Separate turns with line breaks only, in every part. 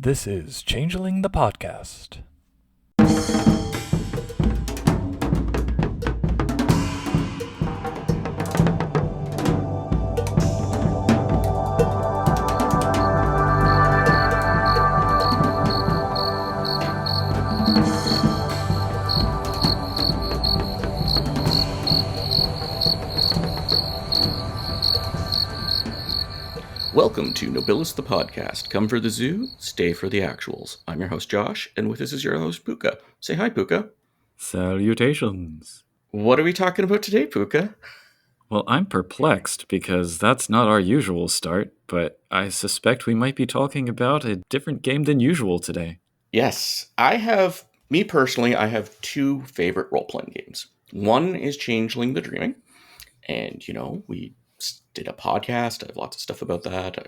This is Changeling the Podcast.
Welcome to Nobilis the Podcast. Come for the zoo, stay for the actuals. I'm your host, Josh, and with us is your host, Pooka. Say hi, Pooka.
Salutations.
What are we talking about today, Pooka?
Well, I'm perplexed because that's not our usual start, but I suspect we might be talking about a different game than usual today.
Yes, I have two favorite role-playing games. One is Changeling the Dreaming, and, we did a podcast. I have lots of stuff about that.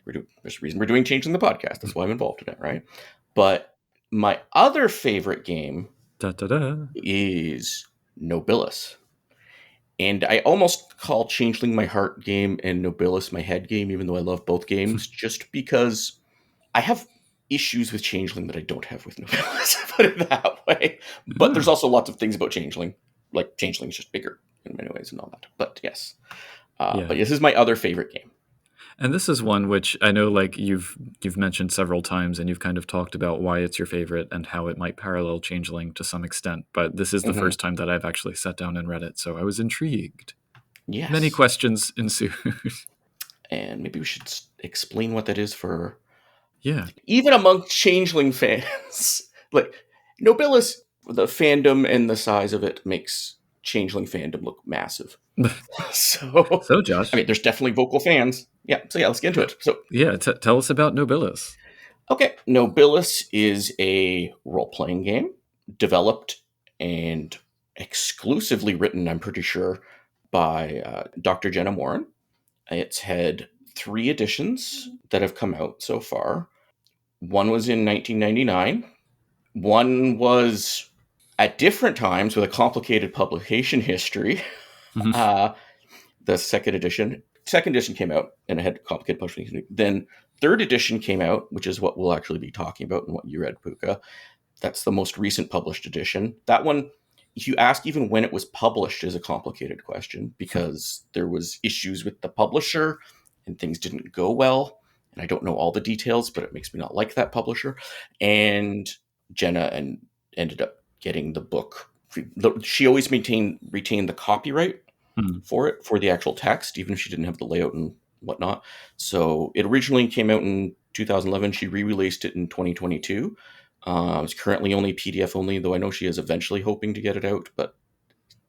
There's a reason we're doing Changeling the Podcast. That's why I'm involved in it, right? But my other favorite game is Nobilis. And I almost call Changeling my heart game and Nobilis my head game, even though I love both games, just because I have issues with Changeling that I don't have with Nobilis, put it that way. But there's also lots of things about Changeling. Like, Changeling is just bigger in many ways and all that. But yes. But this is my other favorite game.
And this is one which I know, like, you've mentioned several times, and you've kind of talked about why it's your favorite and how it might parallel Changeling to some extent. But this is the first time that I've actually sat down and read it, so I was intrigued.
Yes.
Many questions ensued.
And maybe we should explain what that is for...
Yeah.
Even among Changeling fans. Like, Nobilis, the fandom and the size of it makes Changeling fandom look massive. So
Josh,
I mean, there's definitely vocal fans. So let's get into it. So
tell us about Nobilis.
Okay, Nobilis is a role-playing game developed and exclusively written, I'm pretty sure, by Dr. Jenna Morin. It's had 3 editions that have come out so far. One was in 1999. One was at different times with a complicated publication history. The second edition came out and it had complicated publication. Then third edition came out, which is what we'll actually be talking about and what you read, Pooka. That's the most recent published edition. That one, if you ask even when it was published, is a complicated question because there was issues with the publisher and things didn't go well. And I don't know all the details, but it makes me not like that publisher. And Jenna ended up getting the book. She always retained the copyright for it, for the actual text, even if she didn't have the layout and whatnot. So it originally came out in 2011. She re-released it in 2022. It's currently only PDF only, though I know she is eventually hoping to get it out. But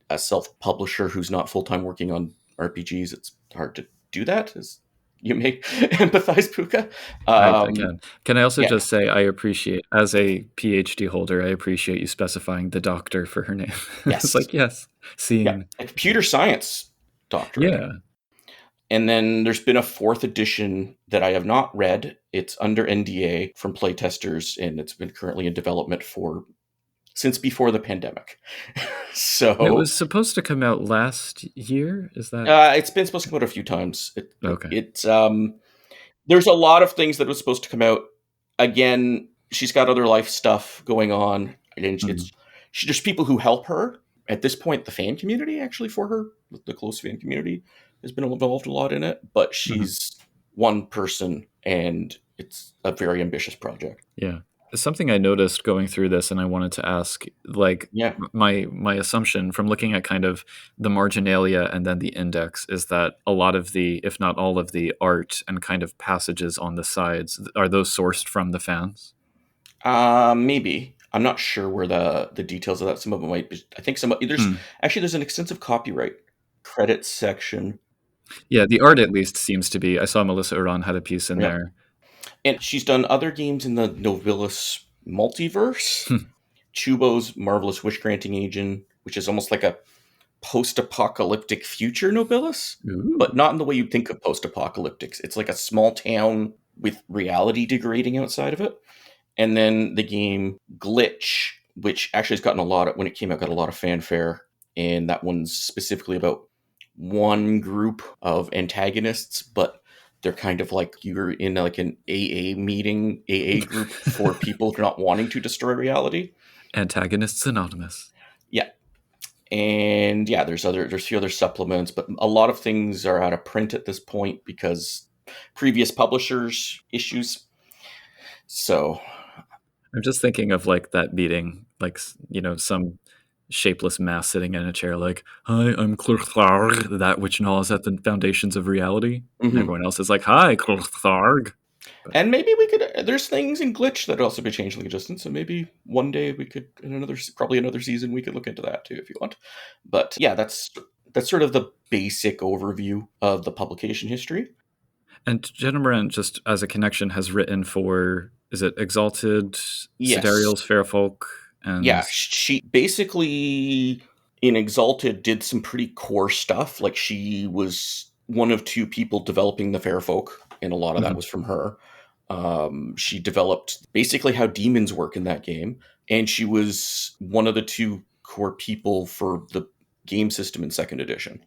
as self-publisher who's not full-time working on RPGs, it's hard to do that, as you may empathize, Pooka.
I can. Can I also just say I appreciate, as a PhD holder, I appreciate you specifying the doctor for her name.
Yes.
It's like, yes, scene.
Yeah. A computer science doctor.
Yeah.
And then there's been a 4th edition that I have not read. It's under NDA from playtesters, and it's been currently in development since before the pandemic. So
it was supposed to come out last year. Is that?
It's been supposed to come out a few times.
Okay.
It's there's a lot of things that was supposed to come out. Again, she's got other life stuff going on, and there's people who help her. At this point, the fan community actually for her, the close fan community, has been involved a lot in it. But she's one person, and it's a very ambitious project.
Yeah. Something I noticed going through this, and I wanted to ask, my assumption from looking at kind of the marginalia and then the index is that a lot of the, if not all of the art and kind of passages on the sides, are those sourced from the fans?
Maybe. I'm not sure where the details of that. Some of them might be. I think there's an extensive copyright credits section.
Yeah, the art at least seems to be. I saw Melissa Uran had a piece in there.
And she's done other games in the Nobilis multiverse. Chubo's Marvelous Wish Granting Agent, which is almost like a post-apocalyptic future Nobilis, but not in the way you'd think of post-apocalyptics. It's like a small town with reality degrading outside of it. And then the game Glitch, which actually has gotten when it came out, got a lot of fanfare. And that one's specifically about one group of antagonists, but They're kind of like you're in like an AA meeting, AA group for people not wanting to destroy reality.
Antagonists Anonymous.
Yeah. And yeah, there's a few other supplements, but a lot of things are out of print at this point because previous publishers' issues. So
I'm just thinking of like that meeting, like, you know, some shapeless mass sitting in a chair like, "Hi, I'm Clortharg, that which gnaws at the foundations of reality." And everyone else is like, "Hi, Clortharg."
And maybe we could, there's things in Glitch that also be changeling adjustments, so maybe one day we could, probably another season, we could look into that too if you want. But yeah, that's sort of the basic overview of the publication history.
And Jenna Moran, just as a connection, has written for, is it Exalted,
Yes.
Sidarials, Fairfolk, and...
Yeah, she basically, in Exalted, did some pretty core stuff. Like, she was one of two people developing the Fairfolk, and a lot of that was from her. She developed basically how demons work in that game, and she was one of the two core people for the game system in 2nd edition.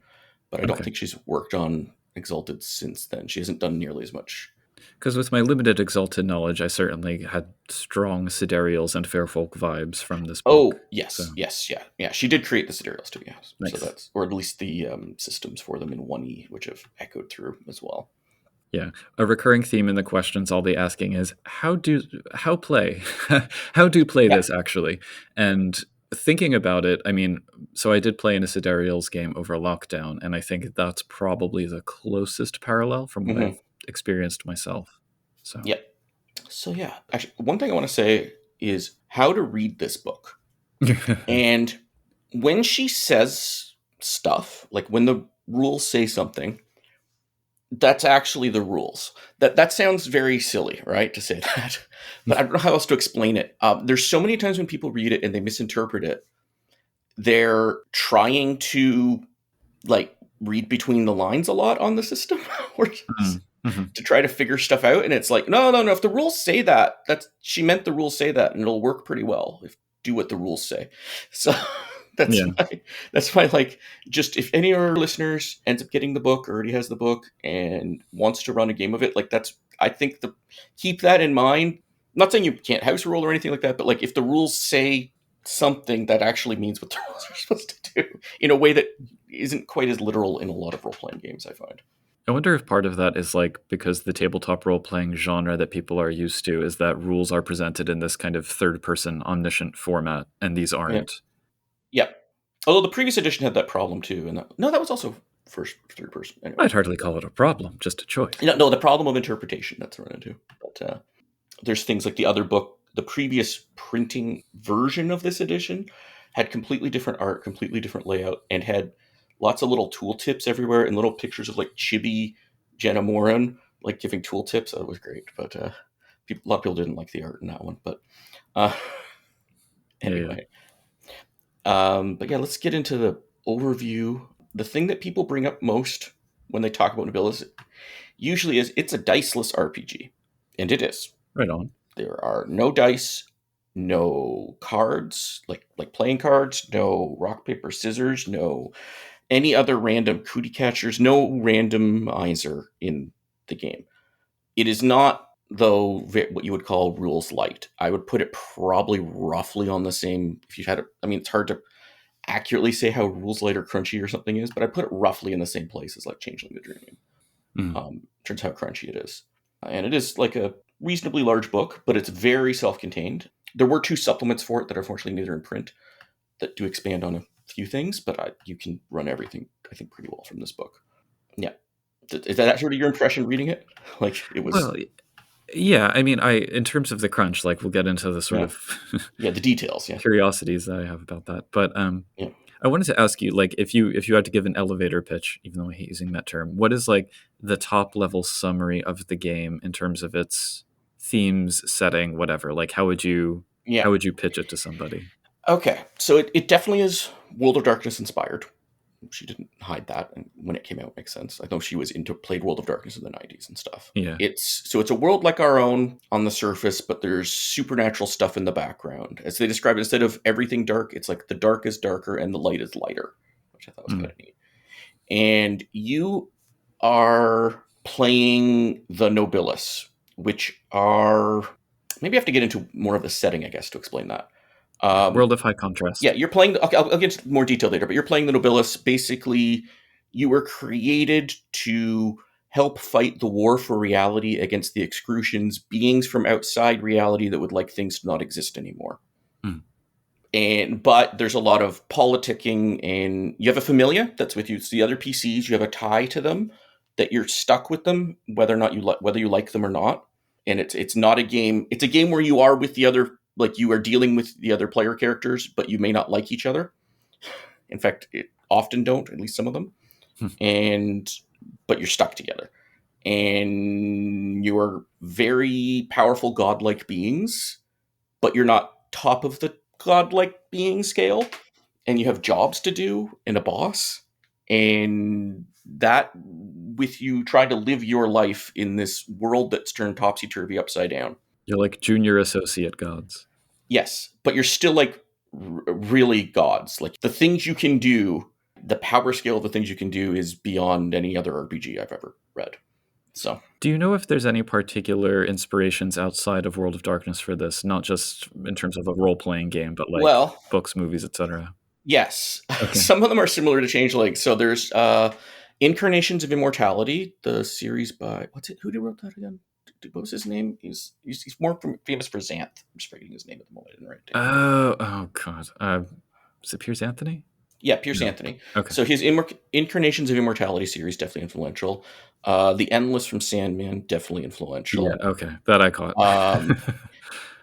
But I don't think she's worked on Exalted since then. She hasn't done nearly as much.
Because with my limited Exalted knowledge, I certainly had strong Sidarials and Fairfolk vibes from this book.
Oh, yes, so. Yes, yeah. She did create the Sidarials too, yes.
Nice.
So that's, or at least the systems for them in 1E, which have echoed through as well.
Yeah, a recurring theme in the questions I'll be asking is how do play this actually? And thinking about it, I mean, so I did play in a Sidarials game over lockdown, and I think that's probably the closest parallel from what I've experienced myself. So
yeah. So yeah, actually, one thing I want to say is how to read this book. And when she says stuff, like when the rules say something, that's actually the rules. That sounds very silly, right, to say that. But I don't know how else to explain it. There's so many times when people read it and they misinterpret it. They're trying to like read between the lines a lot on the system to try to figure stuff out. And it's like, no. If the rules say that, she meant the rules say that, and it'll work pretty well if do what the rules say. So that's why, like, just if any of our listeners ends up getting the book or already has the book and wants to run a game of it, like I think keep that in mind. I'm not saying you can't house rule or anything like that, but like if the rules say something, that actually means what the rules are supposed to do in a way that isn't quite as literal in a lot of role-playing games, I find.
I wonder if part of that is like because the tabletop role-playing genre that people are used to is that rules are presented in this kind of third-person omniscient format, and these aren't.
Yeah. Although the previous edition had that problem too, and that was also third person. Anyway.
I'd hardly call it a problem, just a choice.
No, the problem of interpretation that's run into. But there's things like the other book, the previous printing version of this edition had completely different art, completely different layout, and had lots of little tooltips everywhere and little pictures of like chibi Jenna Moran, like giving tooltips. That was great, but a lot of people didn't like the art in that one. But anyway. But yeah, let's get into the overview. The thing that people bring up most when they talk about nobilis usually is it's a diceless RPG. And it is.
Right on.
There are no dice, no cards, like playing cards, no rock, paper, scissors, no any other random cootie catchers, no randomizer in the game. It is not, though, what you would call rules light. I would put it probably roughly on the same, if you had it's hard to accurately say how rules light or crunchy or something is, but I put it roughly in the same place as like Changeling the Dreaming. In terms of how crunchy it is. And it is like a reasonably large book, but it's very self-contained. There were 2 supplements for it that are unfortunately neither in print that do expand on a few things, but you can run everything, I think, pretty well from this book. Yeah. Is that sort of your impression reading it? Like it was...
Well, yeah, I mean, in terms of the crunch, like we'll get into the sort of
the details,
curiosities that I have about that. But I wanted to ask you, like, if you had to give an elevator pitch, even though I hate using that term, what is like the top level summary of the game in terms of its themes, setting, whatever? Like, how would you pitch it to somebody?
Okay, so it definitely is World of Darkness inspired. She didn't hide that, and when it came out, it makes sense. I know she was played World of Darkness in the 90s and stuff.
Yeah.
It's a world like our own on the surface, but there's supernatural stuff in the background. As they describe it, instead of everything dark, it's like the dark is darker and the light is lighter, which I thought was kind of neat. And you are playing the nobilis, which are, maybe I have to get into more of the setting, I guess, to explain that.
World of High Contrast.
Yeah, you're playing. Okay, I'll get into more detail later, but you're playing the nobilis. Basically, you were created to help fight the war for reality against the excrucians, beings from outside reality that would like things to not exist anymore. But there's a lot of politicking, and you have a familia that's with you. It's the other PCs. You have a tie to them, that you're stuck with them, whether or not whether you like them or not. And it's not a game. It's a game where you are with the other, like you are dealing with the other player characters, but you may not like each other. In fact, it often don't, at least some of them. But you're stuck together. And you are very powerful godlike beings, but you're not top of the godlike being scale. And you have jobs to do and a boss. And that, with you trying to live your life in this world that's turned topsy-turvy upside down.
You're like junior associate gods.
Yes, but you're still like really gods. Like the things you can do, the power scale of the things you can do is beyond any other RPG I've ever read. So,
do you know if there's any particular inspirations outside of World of Darkness for this? Not just in terms of a role-playing game, but like books, movies, etc.
Yes. Okay. Some of them are similar to Changeling. So there's Incarnations of Immortality, the series by, who wrote that again? What was his name? He's more famous for Xanth. I'm just forgetting his name at the moment. I didn't write it down.
Oh God. Is it Piers Anthony?
Yeah, Piers Anthony. Okay. So his Incarnations of Immortality series, definitely influential. The Endless from Sandman, definitely influential.
Yeah, okay. That I caught.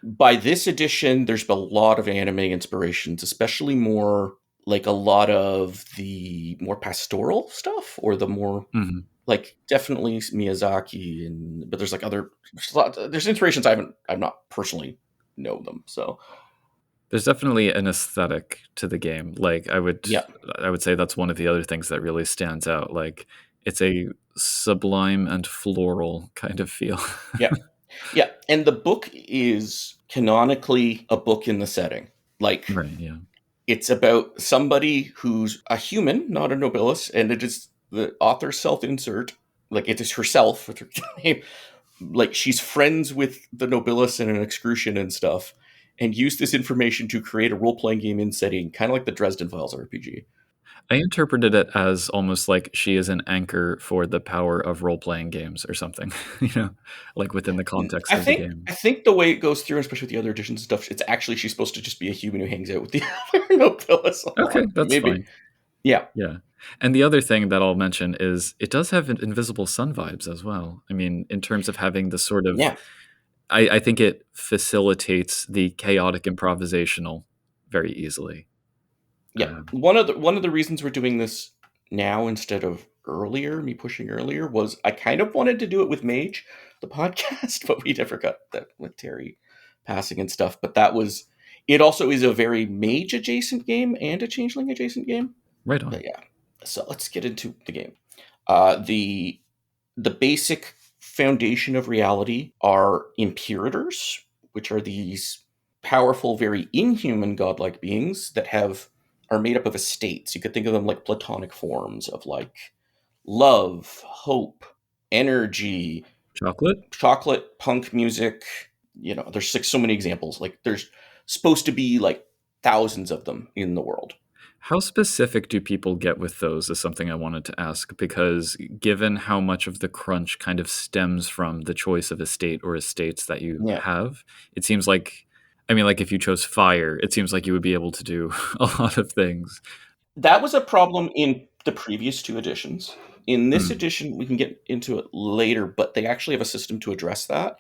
By this edition, there's a lot of anime inspirations, especially more like a lot of the more pastoral stuff, or the more like definitely Miyazaki, but there's like there's inspirations I've not personally know them. So
there's definitely an aesthetic to the game. Like I would say that's one of the other things that really stands out. Like it's a sublime and floral kind of feel.
Yeah, and the book is canonically a book in the setting. Like,
right, yeah.
It's about somebody who's a human, not a nobilis, and it is the author's self-insert. Like, it is herself with her name. Like, she's friends with the nobilis and an excrucian and stuff, and used this information to create a role-playing game in setting, kind of like the Dresden Files RPG.
I interpreted it as almost like she is an anchor for the power of role-playing games or something, like within the context of the game.
I think the way it goes through, especially with the other editions and stuff, it's actually she's supposed to just be a human who hangs out with the other nobilis.
Okay, that's fine.
Yeah.
And the other thing that I'll mention is it does have Invisible Sun vibes as well. I mean, in terms of having the sort of... I think it facilitates the chaotic improvisational very easily.
Yeah, one of the reasons we're doing this now instead of earlier, me pushing earlier, was I kind of wanted to do it with Mage, the podcast, but we never got that with Terry passing and stuff. But it also is a very Mage adjacent game and a Changeling adjacent game.
Right on.
But yeah, so let's get into the game. The basic foundation of reality are imperators, which are these powerful, very inhuman godlike beings that are made up of estates. You could think of them like platonic forms of like love, hope, energy, chocolate, punk music. There's like so many examples. Like there's supposed to be like thousands of them in the world.
How specific do people get with those is something I wanted to ask, because given how much of the crunch kind of stems from the choice of estate or estates that you have, it seems like, like if you chose fire, it seems like you would be able to do a lot of things.
That was a problem in the previous two editions. In this edition, we can get into it later, but they actually have a system to address that.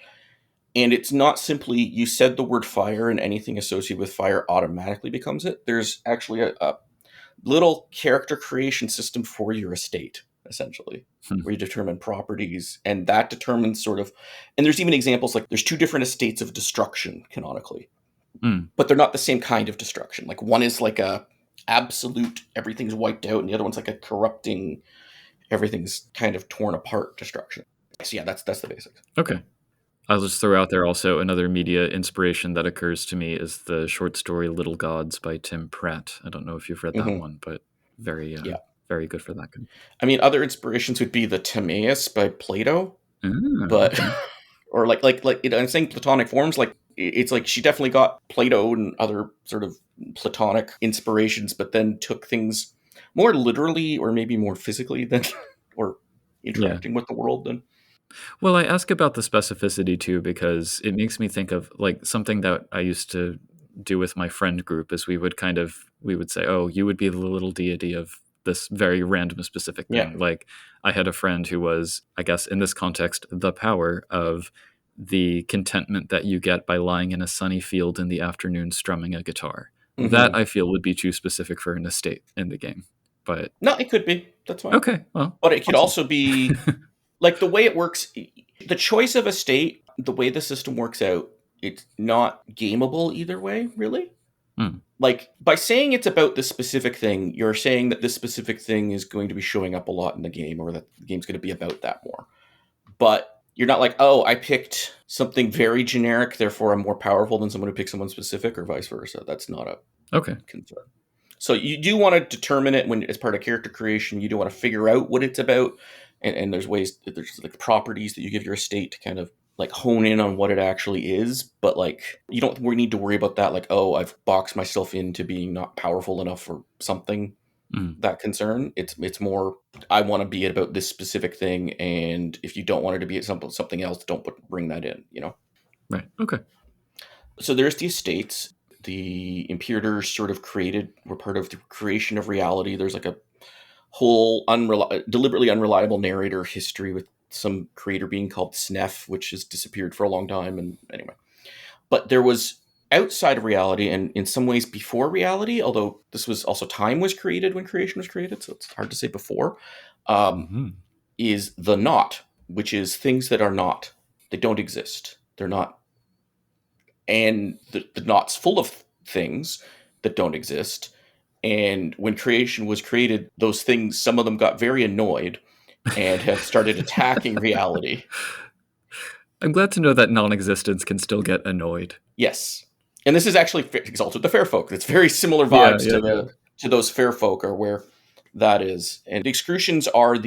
And it's not simply you said the word fire and anything associated with fire automatically becomes it. There's actually a little character creation system for your estate, essentially, where you determine properties, and that determines sort of, and there's even examples like there's two different estates of destruction canonically, but they're not the same kind of destruction. Like one is like a absolute, everything's wiped out, and the other one's like a corrupting, everything's kind of torn apart destruction. So yeah, that's the basics.
Okay. I'll just throw out there also another media inspiration that occurs to me is the short story Little Gods by Tim Pratt. I don't know if you've read that one, but very very good for that.
I mean, other inspirations would be the Timaeus by Plato, but
Okay.
or I'm saying Platonic forms. Like it's like she definitely got Plato and other sort of Platonic inspirations, but then took things more literally or maybe more physically than or interacting with the world than.
Well, I ask about the specificity too because it makes me think of like something that I used to do with my friend group is we would say, "Oh, you would be the little deity of this very random specific
Yeah.
thing." Like I had a friend who was, I guess in this context, the power of the contentment that you get by lying in a sunny field in the afternoon strumming a guitar. That
Mm-hmm.
I feel would be too specific for an estate in the game. But
No, it could be. That's fine.
okay, well,
But it could
awesome.
also be like the way it works, the choice of a state, the way the system works out, it's not gameable either way, really.
Hmm.
Like by saying it's about this specific thing, you're saying that this specific thing is going to be showing up a lot in the game or that the game's going to be about that more. But you're not like, oh, I picked something very generic, therefore I'm more powerful than someone who picked someone specific or vice versa. That's not a concern. So you do want to determine it when as part of character creation. You do want to figure out what it's about, and there's ways, there's like properties that you give your estate to kind of like hone in on what it actually is. But like you don't need to worry about that. Like, oh, I've boxed myself into being not powerful enough for something. That concern. It's more I want to be about this specific thing, and if you don't want it to be something else, don't bring that in.
Right. Okay.
So there's the estates. The Imperators sort of were part of the creation of reality. There's like a whole deliberately unreliable narrator history with some creator being called Snef, which has disappeared for a long time. And anyway, but there was outside of reality and in some ways before reality, although this was also time was created when creation was created. So it's hard to say before, is the not, which is things that are not, they don't exist. They're not. And the not's full of things that don't exist. And when creation was created, those things, some of them got very annoyed and have started attacking reality.
I'm glad to know that non-existence can still get annoyed.
Yes. And this is actually Exalted the Fair Folk. It's very similar vibes to those Fair Folk are where that is. And the excrucians are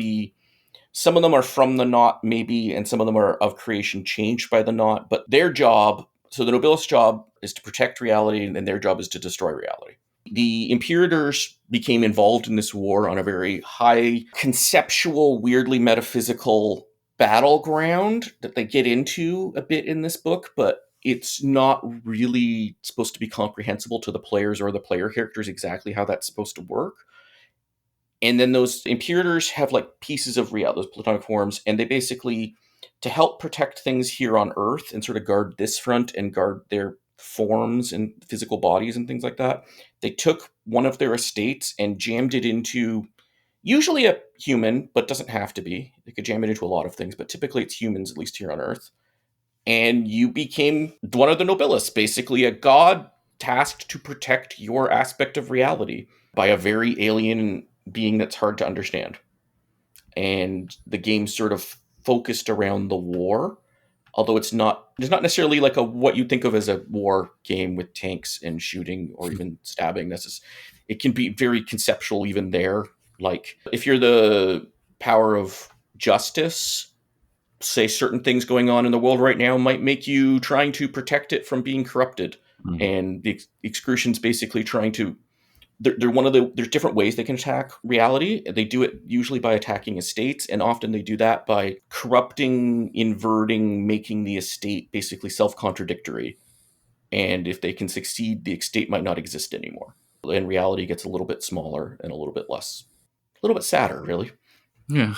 some of them are from the Knot, maybe, and some of them are of creation changed by the Knot. But their job, so the nobilis job is to protect reality, and their job is to destroy reality. The Imperators became involved in this war on a very high conceptual, weirdly metaphysical battleground that they get into a bit in this book, but it's not really supposed to be comprehensible to the players or the player characters exactly how that's supposed to work. And then those Imperators have like pieces of reality, those Platonic forms, and they basically, to help protect things here on Earth and sort of guard this front and guard their forms and physical bodies and things like that, they took one of their estates and jammed it into usually a human, but doesn't have to be. They could jam it into a lot of things, but typically it's humans, at least here on Earth. And you became one of the nobilis, basically a god tasked to protect your aspect of reality by a very alien being that's hard to understand. And the game sort of focused around the war, although there's not necessarily like what you think of as a war game with tanks and shooting or even stabbing. It can be very conceptual even there. Like if you're the power of justice, say certain things going on in the world right now might make you trying to protect it from being corrupted. And the excrucians basically trying to, there's different ways they can attack reality. They do it usually by attacking estates, and often they do that by corrupting, inverting, making the estate basically self-contradictory. And if they can succeed, the estate might not exist anymore. And reality gets a little bit smaller and a little bit sadder, really.
Yeah.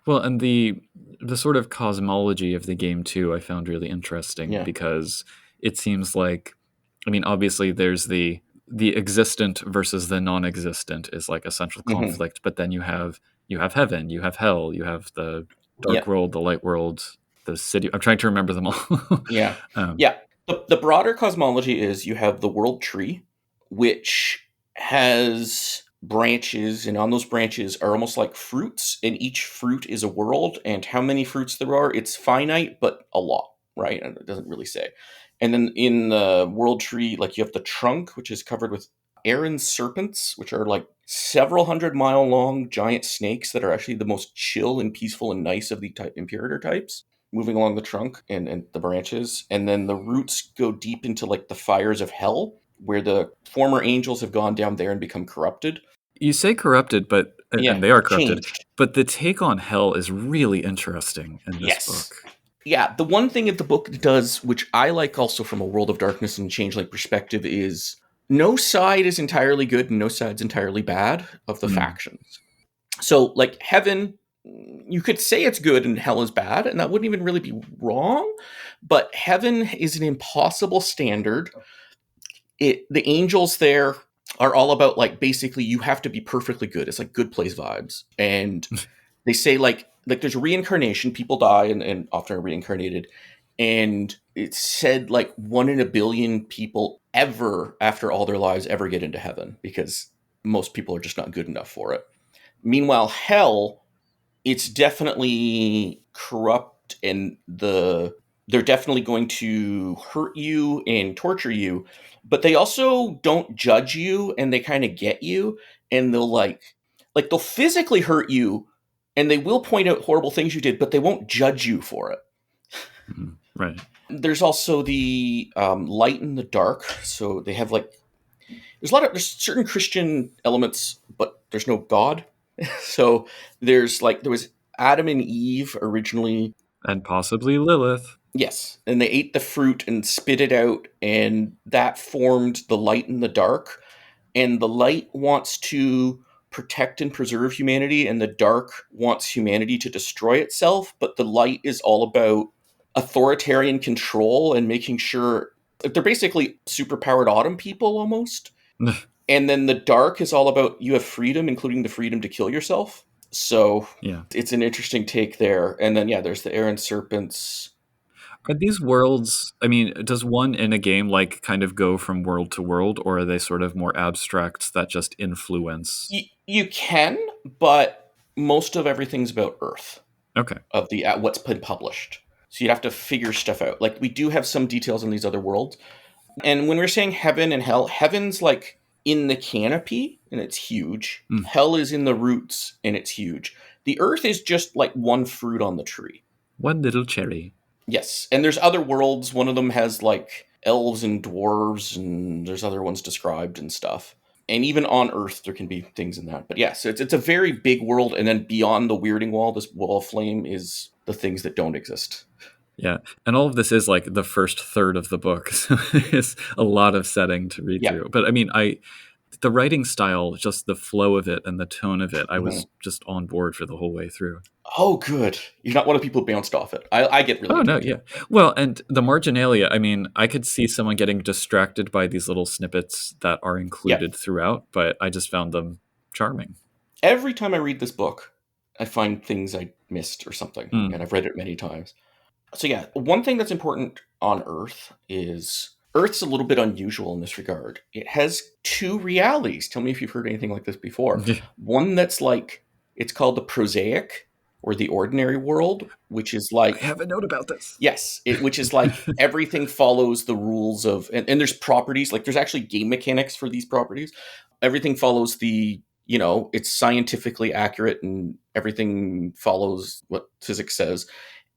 Well, and the sort of cosmology of the game too, I found really interesting because it seems like, I mean, obviously there's the existent versus the non-existent is like a central conflict, but then you have heaven, you have hell, you have the dark world, the light world, the city. I'm trying to remember them all.
Yeah. The broader cosmology is you have the world tree, which has branches, and on those branches are almost like fruits, and each fruit is a world. And how many fruits there are, it's finite, but a lot, right? And it doesn't really say. And then in the world tree, like you have the trunk, which is covered with Aaron's serpents, which are like several 100-mile long giant snakes that are actually the most chill and peaceful and nice of the imperator types, moving along the trunk and the branches. And then the roots go deep into like the fires of hell, where the former angels have gone down there and become corrupted.
You say corrupted, but
Yeah,
and they are corrupted.
changed.
But the take on hell is really interesting in this book.
Yeah, the one thing that the book does, which I like also from a World of Darkness and Changeling perspective, is no side is entirely good and no side's entirely bad of the factions. So, like, heaven, you could say it's good and hell is bad, and that wouldn't even really be wrong, but heaven is an impossible standard. The angels there are all about, like, basically you have to be perfectly good. It's like Good Place vibes. And they say, like there's reincarnation, people die and often are reincarnated. And it's said, like, 1 in a billion people ever, after all their lives, ever get into heaven because most people are just not good enough for it. Meanwhile, hell, it's definitely corrupt, and they're definitely going to hurt you and torture you, but they also don't judge you, and they kind of get you, and they'll like they'll physically hurt you, and they will point out horrible things you did, but they won't judge you for it.
Right.
There's also the light and the dark. So they have like there's certain Christian elements, but there's no God. So there was Adam and Eve originally,
and possibly Lilith.
yes, and they ate the fruit and spit it out, and that formed the light and the dark. And the light wants to protect and preserve humanity, and the dark wants humanity to destroy itself. But the light is all about authoritarian control and making sure they're basically superpowered autumn people almost. And then the dark is all about you have freedom, including the freedom to kill yourself. So it's an interesting take there. And then, there's the Aaron serpents.
Are these worlds, I mean, does one in a game like kind of go from world to world, or are they sort of more abstract that just influence?
You can, but most of everything's about Earth.
Okay.
Of the what's been published. So you'd have to figure stuff out. Like, we do have some details on these other worlds. And when we're saying heaven and hell, heaven's like in the canopy, and it's huge. Hell is in the roots, and it's huge. The earth is just like one fruit on the tree.
One little cherry.
Yes. And there's other worlds. One of them has like elves and dwarves, and there's other ones described and stuff. And even on Earth, there can be things in that. But yes, it's a very big world. And then beyond the weirding wall, this wall of flame is the things that don't exist.
Yeah. And all of this is like the first third of the book. So it's a lot of setting to read through. But I mean, the writing style, just the flow of it and the tone of it, I was just on board for the whole way through.
Oh, good. You're not one of the people who bounced off it. I get really
addicted. Yeah. Well, and the marginalia, I mean, I could see someone getting distracted by these little snippets that are included throughout, but I just found them charming.
Every time I read this book, I find things I missed or something, and I've read it many times. So one thing that's important on Earth is Earth's a little bit unusual in this regard. It has 2 realities. Tell me if you've heard anything like this before. One that's like, it's called the prosaic, or the ordinary world, which is like...
I have a note about this.
Yes, which is like everything follows the rules of... And there's properties, like there's actually game mechanics for these properties. Everything follows the... it's scientifically accurate and everything follows what physics says.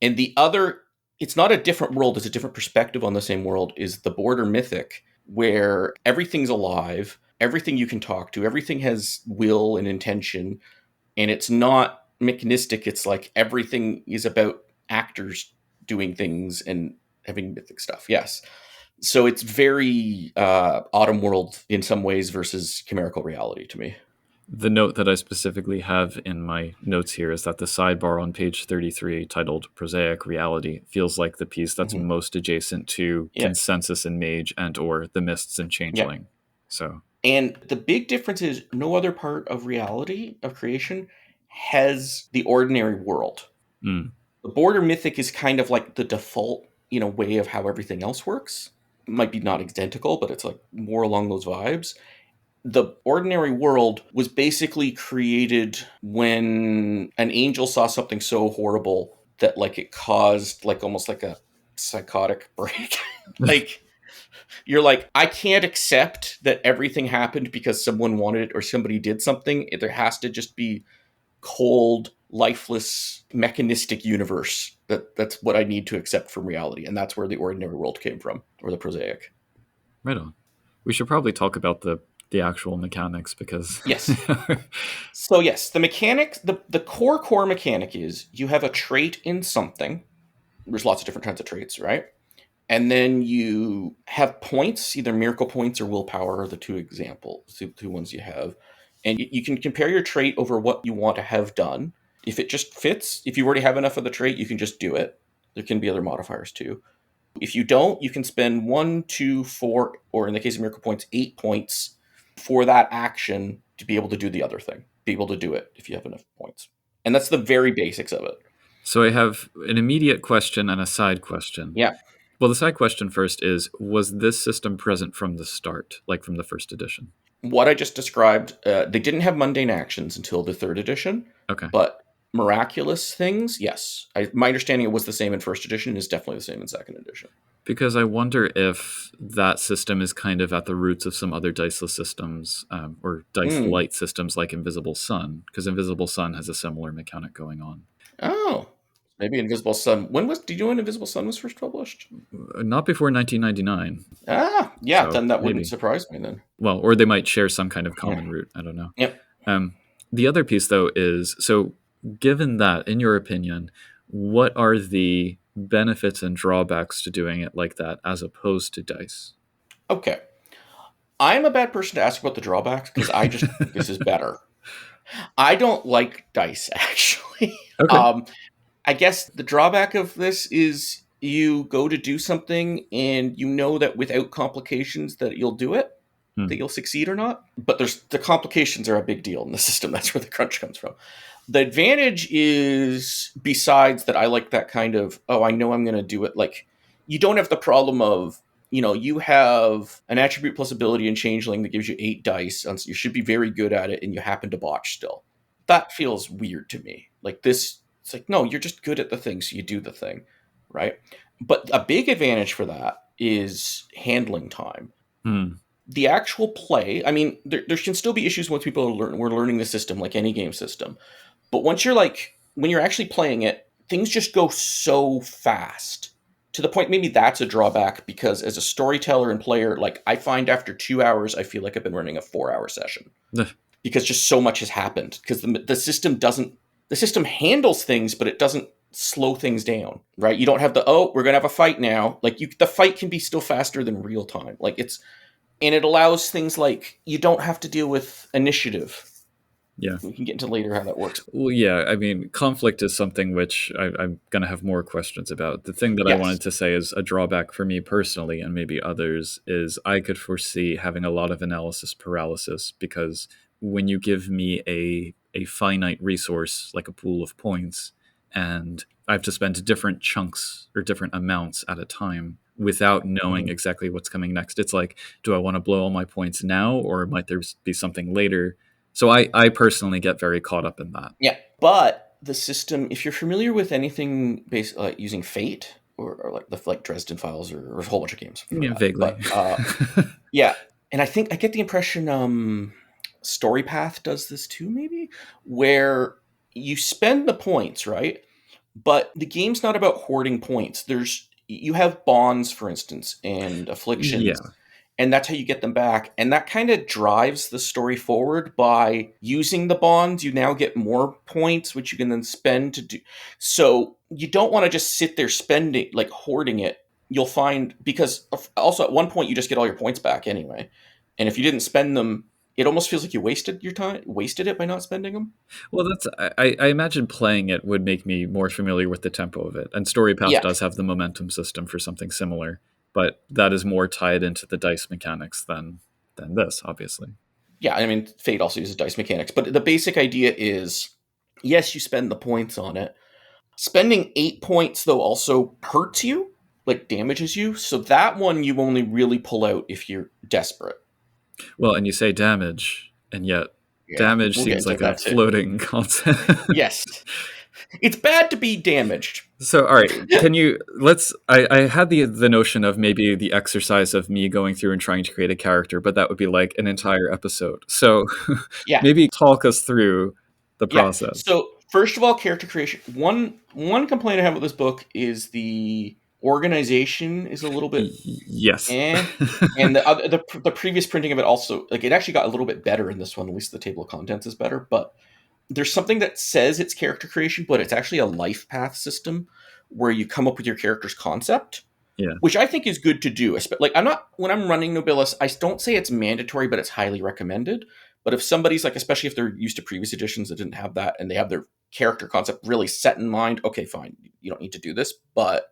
And the other... It's not a different world, it's a different perspective on the same world, is the border mythic, where everything's alive, everything you can talk to, everything has will and intention, and it's not mechanistic. It's like everything is about actors doing things and having mythic stuff. Yes. So it's very Autumn World in some ways versus chimerical reality to me.
The note that I specifically have in my notes here is that the sidebar on page 33 titled Prosaic Reality feels like the piece that's most adjacent to Consensus and Mage and or The Mists and Changeling. So,
and the big difference is no other part of reality, of creation, has the ordinary world. The border mythic is kind of like the default, way of how everything else works. It might be not identical, but it's like more along those vibes. The ordinary world was basically created when an angel saw something so horrible that like it caused like almost like a psychotic break. Like You're like, I can't accept that everything happened because someone wanted it or somebody did something. There has to just be cold, lifeless, mechanistic universe. That's what I need to accept from reality. And that's where the ordinary world came from, or the prosaic.
Right on. We should probably talk about the actual mechanics because...
Yes. So yes, the mechanics, the core mechanic is you have a trait in something. There's lots of different kinds of traits, right? And then you have points, either miracle points or willpower are the two examples, the two ones you have. And you can compare your trait over what you want to have done. If it just fits, if you already have enough of the trait, you can just do it. There can be other modifiers too. If you don't, you can spend 1, 2, 4, or in the case of miracle points, 8 points for that action to be able to do the other thing, be able to do it if you have enough points. And that's the very basics of it.
So I have an immediate question and a side question.
Yeah.
Well, the side question first is, was this system present from the start, like from the first edition?
What I just described, they didn't have mundane actions until the third edition.
Okay.
But miraculous things, yes. My understanding it was the same in first edition, is definitely the same in second edition.
Because I wonder if that system is kind of at the roots of some other diceless systems or dice light systems like Invisible Sun, because Invisible Sun has a similar mechanic going on.
Oh, maybe Invisible Sun. Do you know when Invisible Sun was first published?
Not before 1999.
Yeah,
So
then that
maybe.
wouldn't surprise me then.
Well, or they might share some kind of common root. I don't know.
Yep.
The other piece, though, is, so given that, in your opinion, what are the benefits and drawbacks to doing it like that as opposed to dice?
Okay. I'm a bad person to ask about the drawbacks because I just think this is better. I don't like dice, actually.
Okay.
I guess the drawback of this is you go to do something and you know that without complications that you'll do it, that you'll succeed or not. But the complications are a big deal in the system. That's where the crunch comes from. The advantage is, besides that, I like that kind of, I know I'm going to do it. Like, you don't have the problem of, you have an attribute plus ability in Changeling that gives you 8 dice. You should be very good at it, and you happen to botch still. That feels weird to me. Like this, it's like, no, you're just good at the thing, so you do the thing, right? But a big advantage for that is handling time. The actual play, I mean, there can still be issues once people we're learning the system, like any game system. But when you're actually playing it, things just go so fast. To the point, maybe that's a drawback, because as a storyteller and player, like, I find after 2 hours, I feel like I've been running a 4-hour session. Because just so much has happened. Because the system handles things, but it doesn't slow things down, right? You don't have we're going to have a fight now. Like, the fight can be still faster than real time. And it allows things like, you don't have to deal with initiative.
Yeah.
We can get into later how that works.
Well, yeah, I mean, conflict is something which I'm going to have more questions about. The thing that I wanted to say is a drawback for me personally, and maybe others, is I could foresee having a lot of analysis paralysis, because when you give me a finite resource, like a pool of points, and I have to spend different chunks or different amounts at a time without knowing exactly what's coming next, it's like, do I want to blow all my points now, or might there be something later? So I personally get very caught up in that.
Yeah, but the system, if you're familiar with anything based using Fate or like Dresden Files or a whole bunch of games,
vaguely.
But, yeah, and I get the impression Storypath does this too, maybe, where you spend the points, right? But the game's not about hoarding points. You have bonds, for instance, and afflictions.
Yeah.
And that's how you get them back. And that kind of drives the story forward. By using the bonds, you now get more points, which you can then spend to do. So you don't want to just sit there spending, like hoarding it. You'll find, because also at one point you just get all your points back anyway. And if you didn't spend them, it almost feels like you wasted it by not spending them.
Well, I imagine playing it would make me more familiar with the tempo of it. And Storypath does have the momentum system for something similar. But that is more tied into the dice mechanics than this, obviously.
Yeah, I mean, Fate also uses dice mechanics. But the basic idea is, yes, you spend the points on it. Spending 8 points, though, also hurts you, like damages you. So that one you only really pull out if you're desperate.
Well, and you say damage, and yet damage seems like a floating concept.
Yes. It's bad to be damaged.
So, all right, I had the notion of maybe the exercise of me going through and trying to create a character, but that would be like an entire episode. So
Yeah.
maybe talk us through the
Yeah.
process.
So first of all, character creation. One complaint I have with this book is the organization is a little bit
Yes.
and the previous printing of it also, like, it actually got a little bit better in this one. At least the table of contents is better, but there's something that says it's character creation, but it's actually a life path system where you come up with your character's concept.
Yeah.
Which I think is good to do. Like, when I'm running Nobilis, I don't say it's mandatory, but it's highly recommended. But if somebody's like, especially if they're used to previous editions that didn't have that and they have their character concept really set in mind, okay, fine, you don't need to do this. But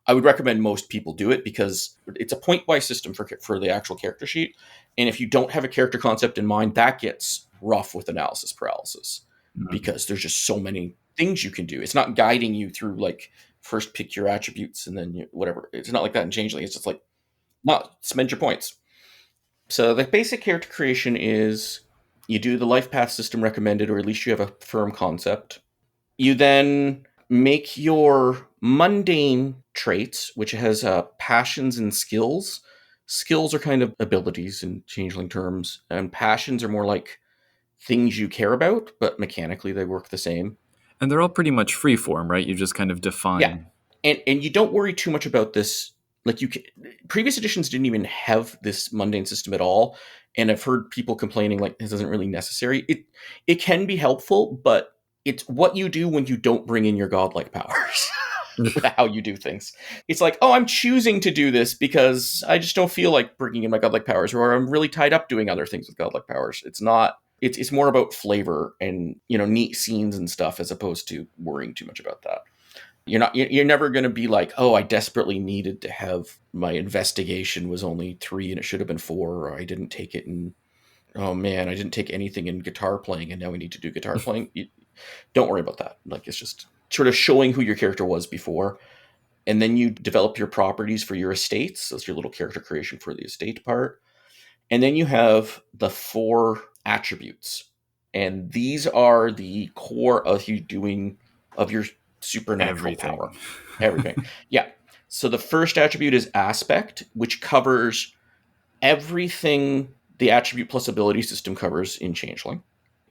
I would recommend most people do it because it's a point-wise system for the actual character sheet. And if you don't have a character concept in mind, that gets rough with analysis paralysis because there's just so many things you can do. It's not guiding you through, like, first pick your attributes and then whatever. It's not like that in Changeling. It's just like, not spend your points. So the basic character creation is you do the life path system recommended, or at least you have a firm concept. You then make your mundane traits, which has passions and skills. Skills are kind of abilities in Changeling terms, and passions are more like things you care about, but mechanically they work the same.
And they're all pretty much free form, right? You just kind of define.
Yeah. And you don't worry too much about this. Like, previous editions didn't even have this mundane system at all. And I've heard people complaining like this isn't really necessary. It can be helpful, but it's what you do when you don't bring in your godlike powers. How you do things. It's like, oh, I'm choosing to do this because I just don't feel like bringing in my godlike powers, or I'm really tied up doing other things with godlike powers. It's not. It's more about flavor and, neat scenes and stuff, as opposed to worrying too much about that. You're never going to be like, oh, I desperately needed to have my investigation was only 3 and it should have been 4, or I didn't take it in. Oh man, I didn't take anything in guitar playing and now we need to do guitar playing. Don't worry about that. Like, it's just sort of showing who your character was before. And then you develop your properties for your estates. That's your little character creation for the estate part. And then you have the 4 attributes. And these are the core of your supernatural power. Everything. Yeah. So the first attribute is aspect, which covers everything the attribute plus ability system covers in Changeling.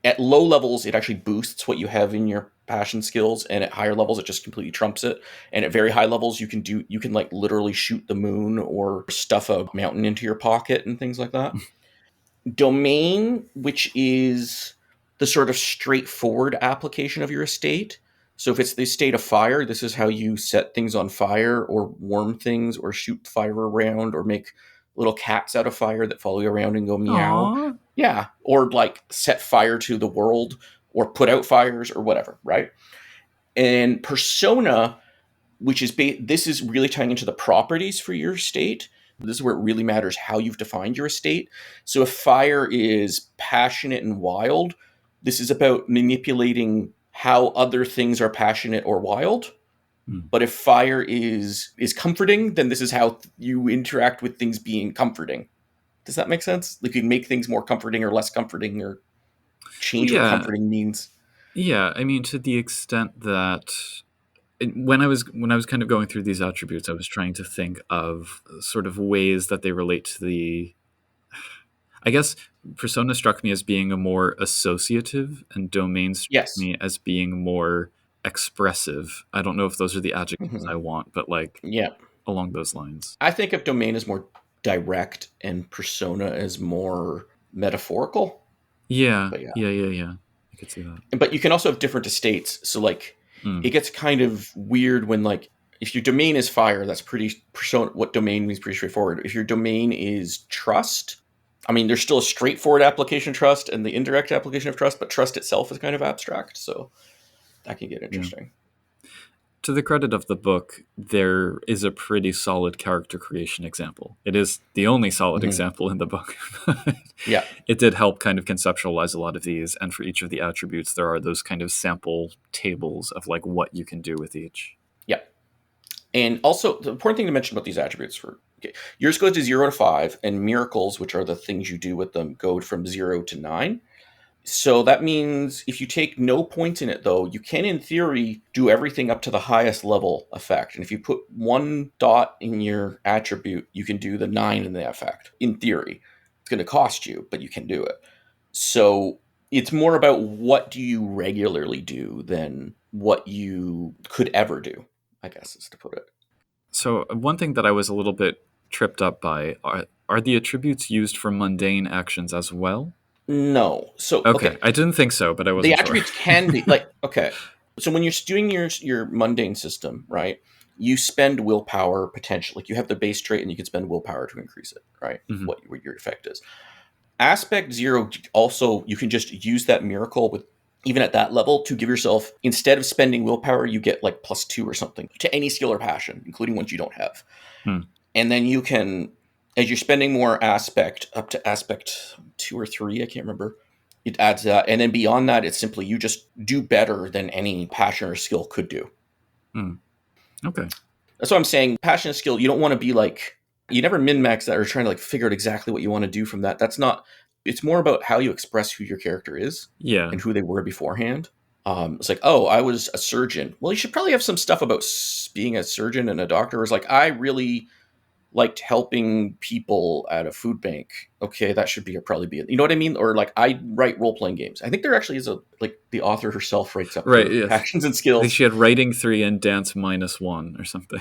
At low levels, it actually boosts what you have in your passion skills, and at higher levels, it just completely trumps it. And at very high levels, you can like literally shoot the moon or stuff a mountain into your pocket and things like that. Domain, which is the sort of straightforward application of your estate. So if it's the estate of fire, this is how you set things on fire or warm things or shoot fire around or make little cats out of fire that follow you around and go meow. Aww. Yeah. Or like set fire to the world or put out fires or whatever, right? And persona, which is this is really tying into the properties for your estate. This is where it really matters how you've defined your estate. So if fire is passionate and wild, this is about manipulating how other things are passionate or wild. But if fire is comforting, then this is how you interact with things being comforting. Does that make sense? Like, you can make things more comforting or less comforting, or change what comforting means.
Yeah, I mean, to the extent that when I was kind of going through these attributes, I was trying to think of sort of ways that they relate to the. I guess persona struck me as being a more associative, and domain struck me as being more expressive. I don't know if those are the adjectives I want, but like, along those lines.
I think of domain as more direct and persona as more metaphorical.
Yeah. I could see that.
But you can also have different estates. So like, it gets kind of weird when, like, if your domain is fire, that's pretty persona. What domain means pretty straightforward. If your domain is trust, I mean, there's still a straightforward application of trust and the indirect application of trust, but trust itself is kind of abstract. So that can get interesting.
Yeah. To the credit of the book, there is a pretty solid character creation example. It is the only solid example in the book.
Yeah.
It did help kind of conceptualize a lot of these. And for each of the attributes, there are those kind of sample tables of like what you can do with each.
Yeah. And also, the important thing to mention about these attributes yours goes to 0 to 5, and miracles, which are the things you do with them, go from 0 to 9. So that means if you take no points in it, though, you can, in theory, do everything up to the highest level effect. And if you put 1 dot in your attribute, you can do the 9 in the effect, in theory. It's going to cost you, but you can do it. So it's more about what do you regularly do than what you could ever do, I guess is to put it.
So one thing that I was a little bit tripped up by are the attributes used for mundane actions as well?
No. So
okay. I didn't think so, but I wasn't
the attributes can be like, okay. So when you're doing your mundane system, right? You spend willpower potentially. Like you have the base trait, and you can spend willpower to increase it, right?
Mm-hmm.
What your effect is. Aspect 0 also, you can just use that miracle with even at that level to give yourself, instead of spending willpower, you get like +2 or something to any skill or passion, including ones you don't have. And then you can, as you're spending more aspect up to aspect 2 or 3, I can't remember, it adds that. And then beyond that, it's simply you just do better than any passion or skill could do.
Okay.
That's what I'm saying. Passion and skill, you don't want to be like, you never min-max that or trying to like figure out exactly what you want to do from that. That's not, it's more about how you express who your character is and who they were beforehand. It's like, oh, I was a surgeon. Well, you should probably have some stuff about being a surgeon and a doctor. It's like, I really liked helping people at a food bank. Okay, that should probably be it. You know what I mean? Or like, I write role-playing games. I think there actually is like the author herself writes up passions and skills.
I think she had writing 3 and dance -1 or something.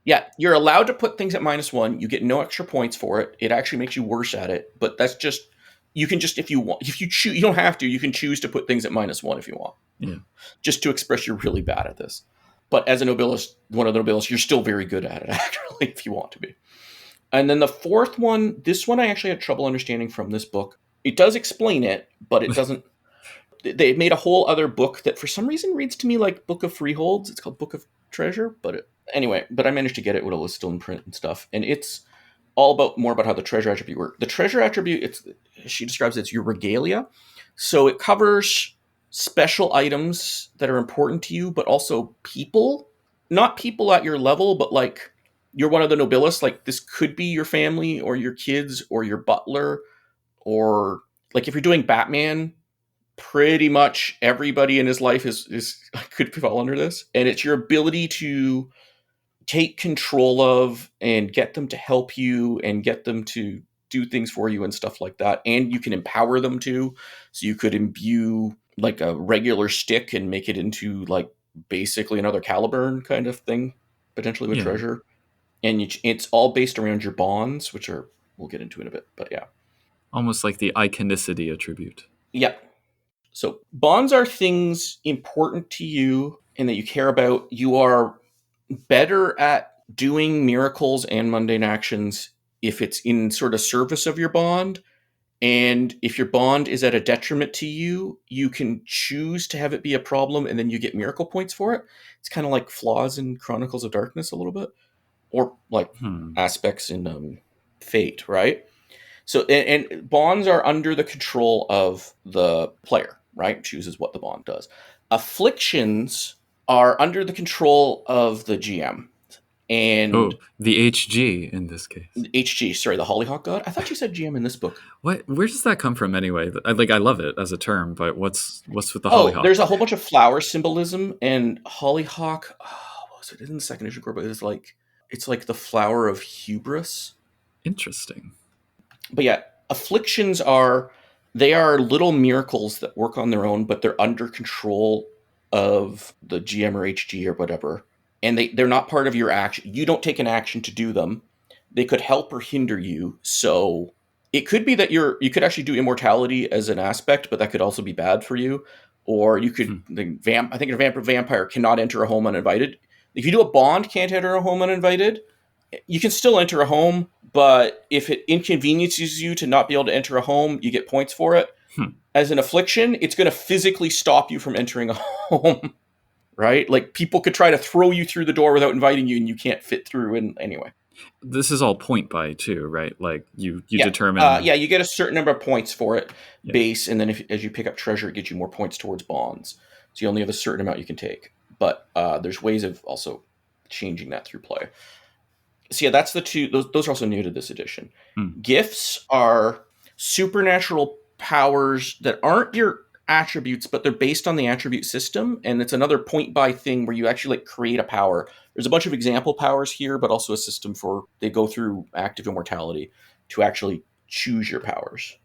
Yeah, you're allowed to put things at -1. You get no extra points for it. It actually makes you worse at it. But that's just, you can just, if you want, if you choose, you don't have to. You can choose to put things at -1 if you want.
Yeah.
Just to express you're really bad at this. But as a nobilis, one of the nobilis, you're still very good at it, actually, if you want to be. And then the fourth one, this one I actually had trouble understanding from this book. It does explain it, but it doesn't. They made a whole other book that for some reason reads to me like Book of Freeholds. It's called Book of Treasure. But anyway, but I managed to get it when it was still in print and stuff. And it's all about more about how the treasure attribute works. The treasure attribute, she describes it's your regalia. So it covers special items that are important to you, but also people. Not people at your level, but like you're one of the nobilis. Like this could be your family or your kids or your butler. Or like if you're doing Batman, pretty much everybody in his life is could fall under this. And it's your ability to take control of and get them to help you and get them to do things for you and stuff like that. And you can empower them to. So you could imbue like a regular stick and make it into like basically another Caliburn kind of thing, potentially with treasure. And it's all based around your bonds, which are, we'll get into in a bit, but yeah.
Almost like the iconicity attribute.
Yeah. So bonds are things important to you and that you care about. You are better at doing miracles and mundane actions if it's in sort of service of your bond. And if your bond is at a detriment to you, you can choose to have it be a problem and then you get miracle points for it. It's kind of like flaws in Chronicles of Darkness a little bit, or like aspects in Fate, right? So, and bonds are under the control of the player, right? Chooses what the bond does. Afflictions are under the control of the GM. And
the HG in this case.
HG, sorry, the Hollyhock God. I thought you said GM in this book.
What? Where does that come from anyway? I love it as a term, but what's with the Hollyhock?
There's a whole bunch of flower symbolism, and Hollyhock. What was it? In the second issue, but it's like the flower of hubris.
Interesting.
But yeah, afflictions are little miracles that work on their own, but they're under control of the GM or HG or whatever. And they're not part of your action. You don't take an action to do them. They could help or hinder you. So it could be that you could actually do immortality as an aspect, but that could also be bad for you. Or you could, I think a vampire cannot enter a home uninvited. If you do a bond, can't enter a home uninvited, you can still enter a home, but if it inconveniences you to not be able to enter a home, you get points for it. As an affliction, it's going to physically stop you from entering a home. Right? Like people could try to throw you through the door without inviting you and you can't fit through in anyway.
This is all point by too, right? Like you determine.
You get a certain number of points for it base. And then as you pick up treasure, it gets you more points towards bonds. So you only have a certain amount you can take. But there's ways of also changing that through play. So yeah, that's the two. Those are also new to this edition. Gifts are supernatural powers that aren't your attributes, but they're based on the attribute system, and it's another point buy thing where you actually like create a power. There's a bunch of example powers here, but also a system for they go through active immortality to actually choose your powers.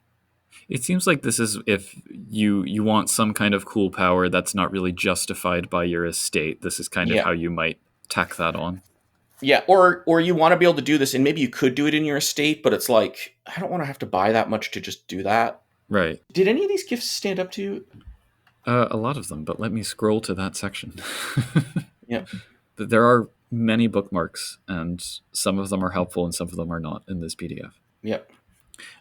It seems like this is if you want some kind of cool power that's not really justified by your estate. This is kind of how you might tack that on.
Yeah, or you want to be able to do this, and maybe you could do it in your estate, but it's like, I don't want to have to buy that much to just do that.
Right.
Did any of these gifts stand up to you?
A lot of them, but let me scroll to that section.
Yeah.
There are many bookmarks, and some of them are helpful and some of them are not in this PDF.
Yep.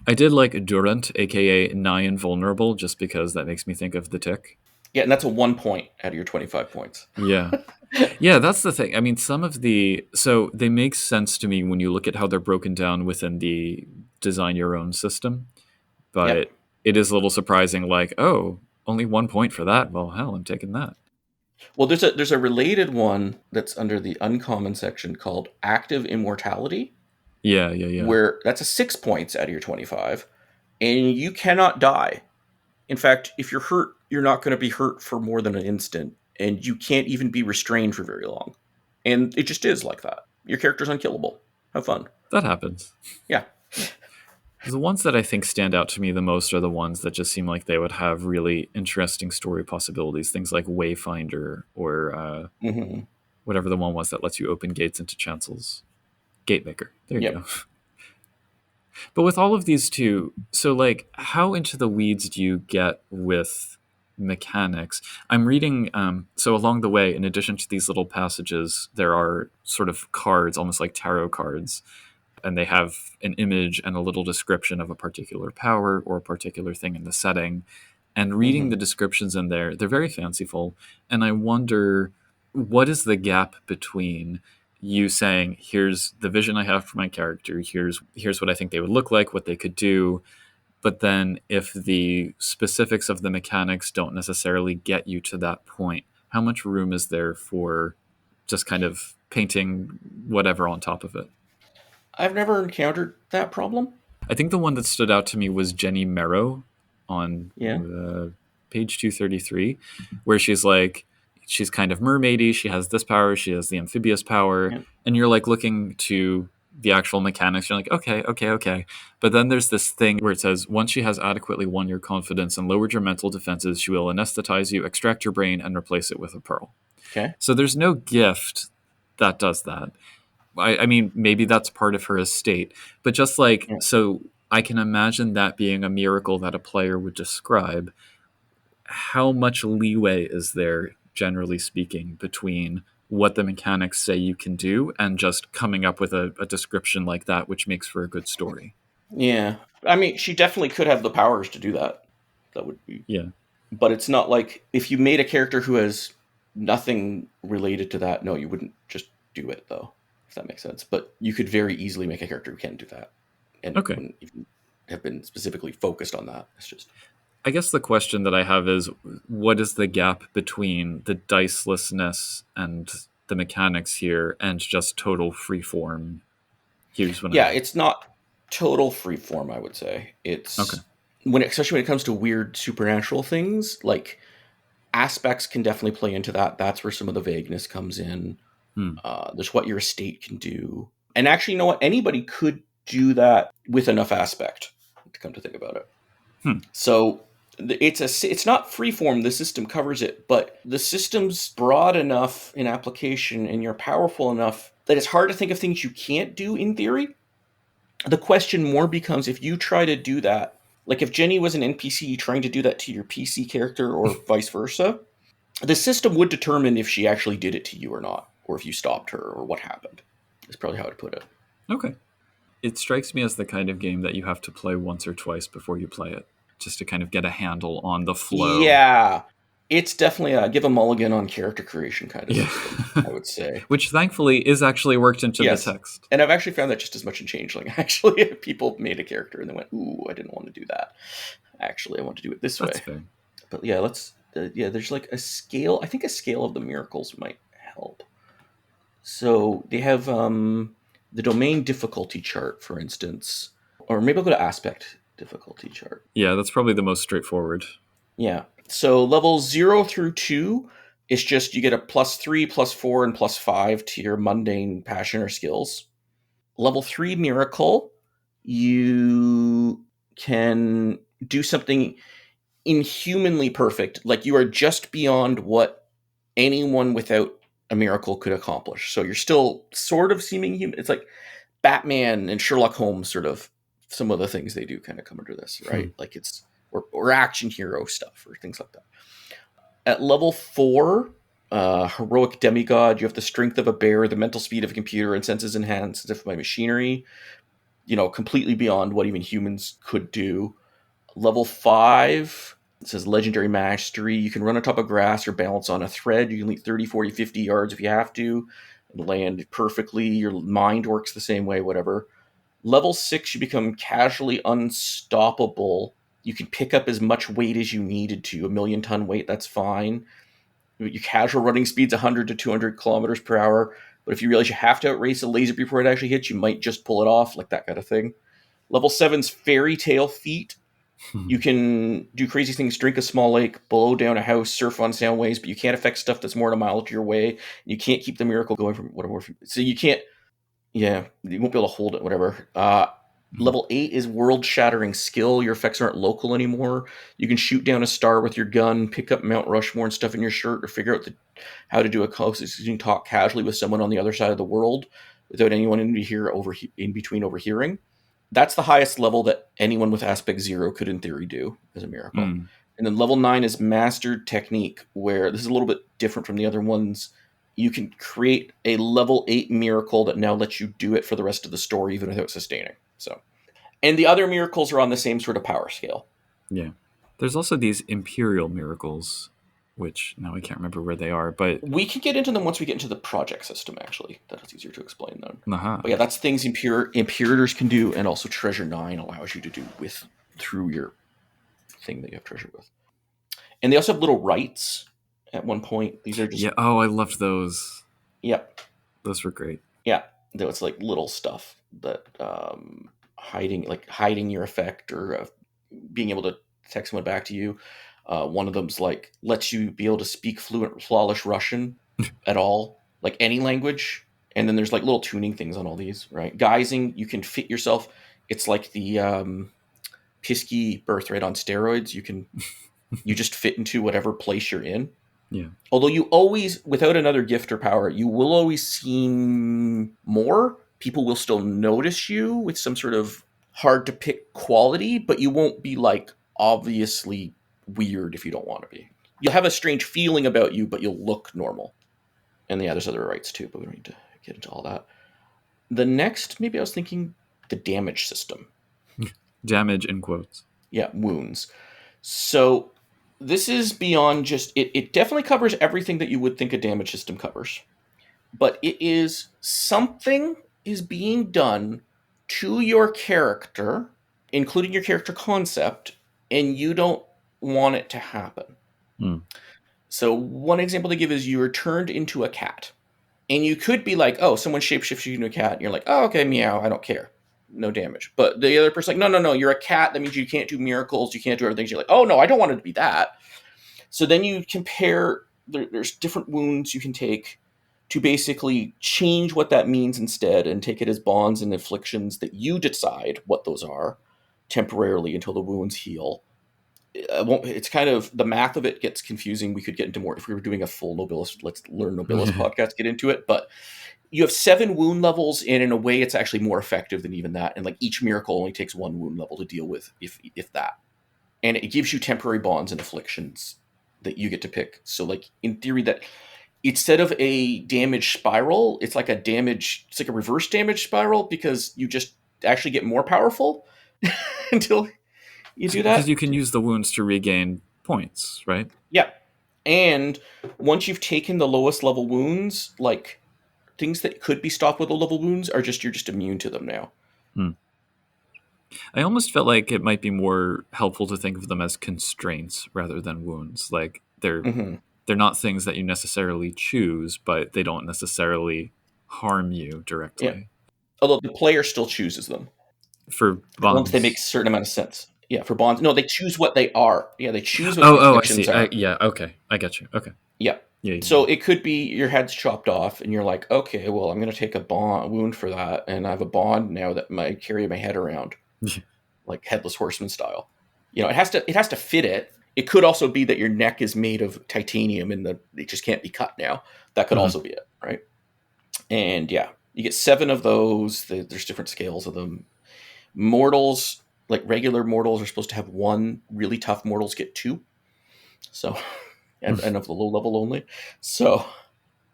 I did like Durant, aka nigh invulnerable, just because that makes me think of the Tick.
Yeah, and that's a 1 point out of your 25 points.
Yeah. Yeah, that's the thing. I mean, so they make sense to me when you look at how they're broken down within the design your own system. But it is a little surprising, like, oh, only 1 point for that. Well, hell, I'm taking that.
Well, there's a related one that's under the uncommon section called active immortality.
Yeah.
Where that's a 6 points out of your 25, and you cannot die. In fact, if you're hurt, you're not going to be hurt for more than an instant, and you can't even be restrained for very long. And it just is like that. Your character's unkillable. Have fun.
That happens.
Yeah.
The ones that I think stand out to me the most are the ones that just seem like they would have really interesting story possibilities. Things like Wayfinder or whatever the one was that lets you open gates into chancels. Gatemaker. There you go. But with all of these two, so like how into the weeds do you get with mechanics? I'm reading, so along the way, in addition to these little passages, there are sort of cards, almost like tarot cards, and they have an image and a little description of a particular power or a particular thing in the setting. And reading the descriptions in there, they're very fanciful. And I wonder, what is the gap between you saying, here's the vision I have for my character, here's what I think they would look like, what they could do, but then if the specifics of the mechanics don't necessarily get you to that point, how much room is there for just kind of painting whatever on top of it?
I've never encountered that problem.
I think the one that stood out to me was Jenny Merrow on page 233, where she's kind of mermaidy, she has this power, she has the amphibious power, and you're like looking to the actual mechanics, you're like, okay. But then there's this thing where it says, once she has adequately won your confidence and lowered your mental defenses, she will anesthetize you, extract your brain, and replace it with a pearl.
Okay.
So there's no gift that does that. I mean, maybe that's part of her estate, but just like, so I can imagine that being a miracle that a player would describe. How much leeway is there, generally speaking, between what the mechanics say you can do and just coming up with a description like that, which makes for a good story?
Yeah. I mean, she definitely could have the powers to do that. That would be...
Yeah.
But it's not like, if you made a character who has nothing related to that, no, you wouldn't just do it, though. If that makes sense. But you could very easily make a character who can do that. And wouldn't even have been specifically focused on that. It's just...
I guess the question that I have is, what is the gap between the dicelessness and the mechanics here and just total freeform?
It's not total freeform, I would say. It's especially when it comes to weird supernatural things, like aspects can definitely play into that. That's where some of the vagueness comes in. There's what your estate can do. And actually, you know what? Anybody could do that with enough aspect, to come to think about it. So it's not freeform, the system covers it, but the system's broad enough in application and you're powerful enough that it's hard to think of things you can't do in theory. The question more becomes, if you try to do that, like if Jenny was an NPC trying to do that to your PC character or vice versa, the system would determine if she actually did it to you or not, or if you stopped her or what happened. That's probably how I'd put it.
Okay. It strikes me as the kind of game that you have to play once or twice before you play it, just to kind of get a handle on the flow.
Yeah. It's definitely a give a mulligan on character creation kind of system, I would say.
Which thankfully is actually worked into the text.
And I've actually found that just as much in Changeling. Actually, people made a character and they went, ooh, I didn't want to do that. Actually, I want to do it this way.
Fair.
But there's like a scale. I think a scale of the miracles might help. So they have the domain difficulty chart, for instance. Or maybe I'll go to aspect. difficulty chart.
Yeah, that's probably the most straightforward.
Yeah. So levels 0 through 2 is just you get a +3, +4, and +5 to your mundane passion or skills. Level 3 miracle, you can do something inhumanly perfect. Like you are just beyond what anyone without a miracle could accomplish. So you're still sort of seeming human. It's like Batman and Sherlock Holmes, sort of some of the things they do kind of come under this, right? Like it's or action hero stuff or things like that. At level 4, heroic demigod, you have the strength of a bear, the mental speed of a computer, and senses enhanced as if by machinery. You know, completely beyond what even humans could do. Level 5, it says legendary mastery. You can run on top of grass or balance on a thread. You can leap 30, 40, 50 yards if you have to and land perfectly. Your mind works the same way, whatever. Level 6, you become casually unstoppable. You can pick up as much weight as you needed to. 1,000,000-ton weight, that's fine. Your casual running speed's 100 to 200 kilometers per hour. But if you realize you have to outrace a laser before it actually hits, you might just pull it off, like that kind of thing. Level 7's fairy tale feat. You can do crazy things, drink a small lake, blow down a house, surf on sound waves, but you can't affect stuff that's more than a mile to your way. You can't keep the miracle going from whatever. So you can't, yeah, you won't be able to hold it, whatever. Level 8 is world-shattering skill. Your effects aren't local anymore. You can shoot down a star with your gun, pick up Mount Rushmore and stuff in your shirt, or figure out how to do a coast. You can talk casually with someone on the other side of the world without anyone in between overhearing. That's the highest level that anyone with aspect 0 could in theory do as a miracle. And then level 9 is mastered technique, where this is a little bit different from the other ones. You can create a level 8 miracle that now lets you do it for the rest of the story even without sustaining. So, and the other miracles are on the same sort of power scale.
Yeah. There's also these imperial miracles, which now I can't remember where they are, but
we can get into them once we get into the project system, actually. That's easier to explain then.
Uh-huh.
But yeah, that's things Imperators can do, and also Treasure 9 allows you to do through your thing that you have treasure with. And they also have little rights at one point. These are just...
Yeah, oh, I loved those.
Yep.
Those were great.
Yeah. It's like little stuff that hiding your effect or being able to text someone back to you. One of them's like lets you be able to speak fluent, flawless Russian at all, like any language. And then there's like little tuning things on all these, right? Guising, you can fit yourself. It's like the Pisky birthright on steroids. You just fit into whatever place you're in.
Yeah.
Although you always, without another gift or power, you will always seem more. People will still notice you with some sort of hard to pick quality, but you won't be like obviously weird if you don't want to be. You'll have a strange feeling about you, but you'll look normal. And yeah, there's other rights too, but we don't need to get into all that. The next, maybe I was thinking the damage system.
Damage in quotes.
Yeah, wounds. So this is beyond just, it definitely covers everything that you would think a damage system covers. But it is something is being done to your character, including your character concept, and you don't want it to happen. So one example to give is you are turned into a cat. And you could be like, oh, someone shapeshifts you into a cat. And you're like, oh, okay, meow, I don't care. No damage. But the other person's like, no, you're a cat. That means you can't do miracles. You can't do everything. You're like, oh, no, I don't want it to be that. So then you compare, there's different wounds you can take to basically change what that means instead and take it as bonds and afflictions that you decide what those are temporarily until the wounds heal. It's kind of, the math of it gets confusing. We could get into more if we were doing a full Nobilis, Let's Learn Nobilis podcast, get into it. But you have 7 wound levels, and in a way it's actually more effective than even that. And like each miracle only takes 1 wound level to deal with, if that. And it gives you temporary bonds and afflictions that you get to pick. So like in theory, that instead of a damage spiral, it's like a reverse damage spiral, because you just actually get more powerful until you do that.
Because you can use the wounds to regain points, right?
Yeah. And once you've taken the lowest level wounds, like things that could be stopped with low level wounds you're just immune to them now.
I almost felt like it might be more helpful to think of them as constraints rather than wounds. Like they're not things that you necessarily choose, but they don't necessarily harm you directly.
Yeah. Although the player still chooses them.
For
As long as
bonds.
they make a certain amount of sense. Yeah, for bonds. No, they choose what they are. Yeah, they choose what the
I
afflictions
see.
are.
Yeah, okay. I get you. Okay.
Yeah.
Yeah.
So it could be your head's chopped off, and you're like, okay, well, I'm going to take a wound for that, and I have a bond now that I carry my head around, like headless horseman style. It has to fit it. It could also be that your neck is made of titanium, and it just can't be cut now. That could also be it, right? And yeah, you get 7 of those. There's different scales of them. Mortals, like regular mortals, are supposed to have 1. Really tough mortals get 2. So, and of the low level only. So,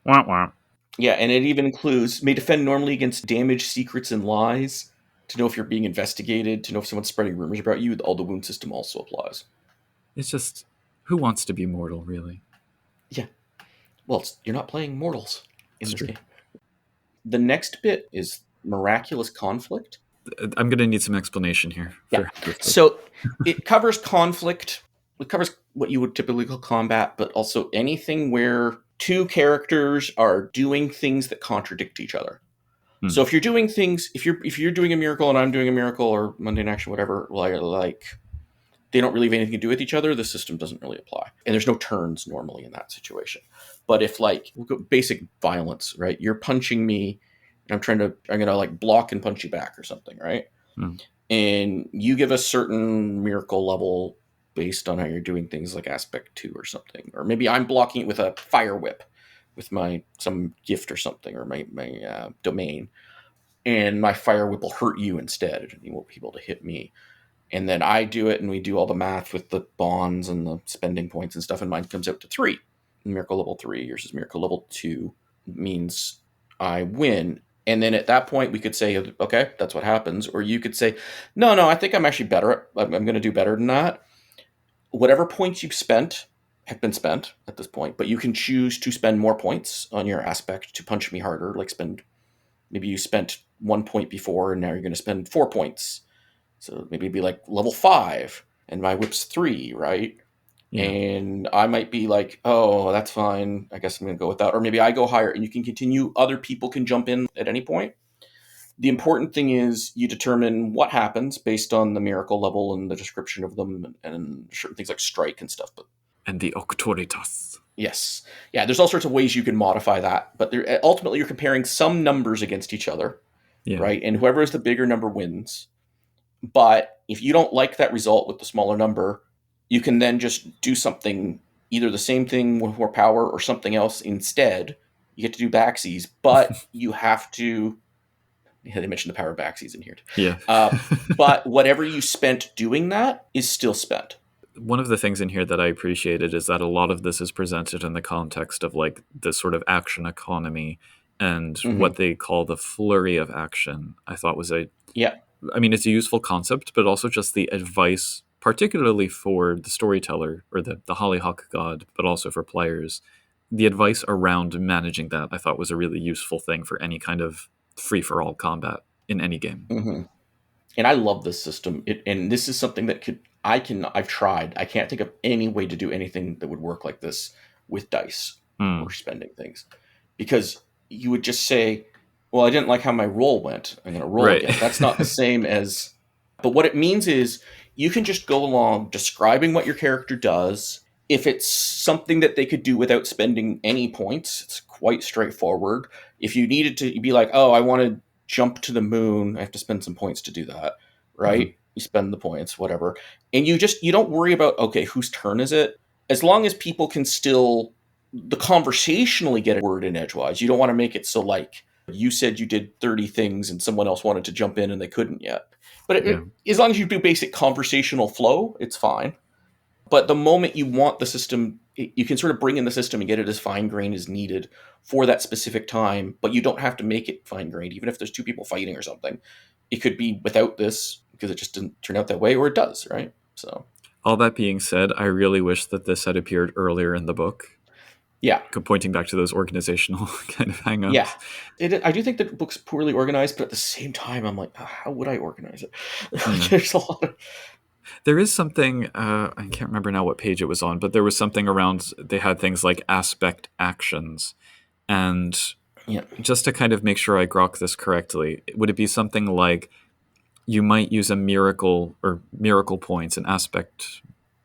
yeah, and it even includes may defend normally against damage, secrets, and lies. To know if you're being investigated, to know if someone's spreading rumors about you, all the wound system also applies.
It's just, who wants to be mortal, really?
Yeah. Well, you're not playing mortals in this game. The next bit is miraculous conflict.
I'm going to need some explanation here.
Yeah. So it covers conflict. It covers what you would typically call combat, but also anything where 2 characters are doing things that contradict each other. So if you're doing things, if you're doing a miracle and I'm doing a miracle or mundane action, whatever, like they don't really have anything to do with each other, the system doesn't really apply. And there's no turns normally in that situation. But if like we'll go basic violence, right? You're punching me and I'm gonna like block and punch you back or something, right? And you give a certain miracle level based on how you're doing things like aspect 2 or something. Or maybe I'm blocking it with a fire whip with some gift or something, or my domain, and my fire whip will hurt you instead, and you won't be able to hit me. And then I do it, and we do all the math with the bonds and the spending points and stuff, and mine comes out to 3. Miracle level 3, yours is miracle level 2, means I win. And then at that point, we could say, okay, that's what happens. Or you could say, no, I think I'm actually better. I'm going to do better than that. Whatever points you've spent have been spent at this point, but you can choose to spend more points on your aspect to punch me harder. Like maybe you spent 1 point before, and now you're going to spend 4 points. So maybe it'd be like level 5, and my whip's 3, right? Yeah. And I might be like, oh, that's fine. I guess I'm going to go with that. Or maybe I go higher, and you can continue. Other people can jump in at any point. The important thing is you determine what happens based on the miracle level and the description of them and certain things like strike and stuff.
And the auctoritas.
Yes. Yeah, there's all sorts of ways you can modify that. But ultimately, you're comparing some numbers against each other, right? And whoever has the bigger number wins. But if you don't like that result with the smaller number, you can then just do something, either the same thing with more power or something else instead. You get to do backsies, but you have to... Yeah, they mentioned the power of backsies in here.
Yeah.
But whatever you spent doing that is still spent.
One of the things in here that I appreciated is that a lot of this is presented in the context of like the sort of action economy and what they call the flurry of action. I thought was it's a useful concept, but also just the advice, particularly for the storyteller or the Hollyhock God, but also for players. The advice around managing that I thought was a really useful thing for any kind of free-for-all combat in any game.
And I love this system. And this is something that I've tried. I can't think of any way to do anything that would work like this with dice or spending things. Because you would just say, well, I didn't like how my roll went. I'm going to roll again. That's not the same as... But what it means is you can just go along describing what your character does. If it's something that they could do without spending any points, it's quite straightforward. If you needed to, you'd be like, oh, I want to jump to the moon. I have to spend some points to do that, right? You spend the points, whatever. And you don't worry about, okay, whose turn is it? As long as people can still conversationally get a word in edgewise. You don't want to make it so like, you said you did 30 things and someone else wanted to jump in and they couldn't yet. But as long as you do basic conversational flow, it's fine. But the moment you want the system, you can sort of bring in the system and get it as fine-grained as needed for that specific time, but you don't have to make it fine-grained, even if there's 2 people fighting or something. It could be without this, because it just didn't turn out that way, or it does, right? So,
all that being said, I really wish that this had appeared earlier in the book.
Yeah.
Pointing back to those organizational kind of hang-ups.
Yeah. I do think the book's poorly organized, but at the same time, I'm like, how would I organize it? There's a lot of...
There is something, I can't remember now what page it was on, but there was something around, they had things like aspect actions. And just to kind of make sure I grok this correctly, would it be something like you might use a miracle or miracle points, an aspect.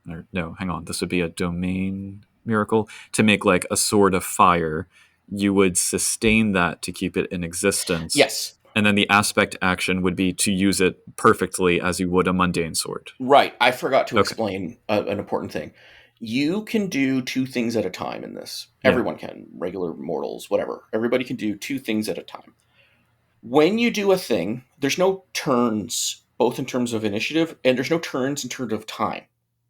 Or, no, hang on. This would be a domain miracle to make like a sword of fire. You would sustain that to keep it in existence.
Yes.
And then the aspect action would be to use it perfectly as you would a mundane sword.
Right. I forgot to explain an important thing. You can do 2 things at a time in this. Yeah. Everyone can. Regular mortals, whatever. Everybody can do 2 things at a time. When you do a thing, there's no turns, both in terms of initiative, and there's no turns in terms of time.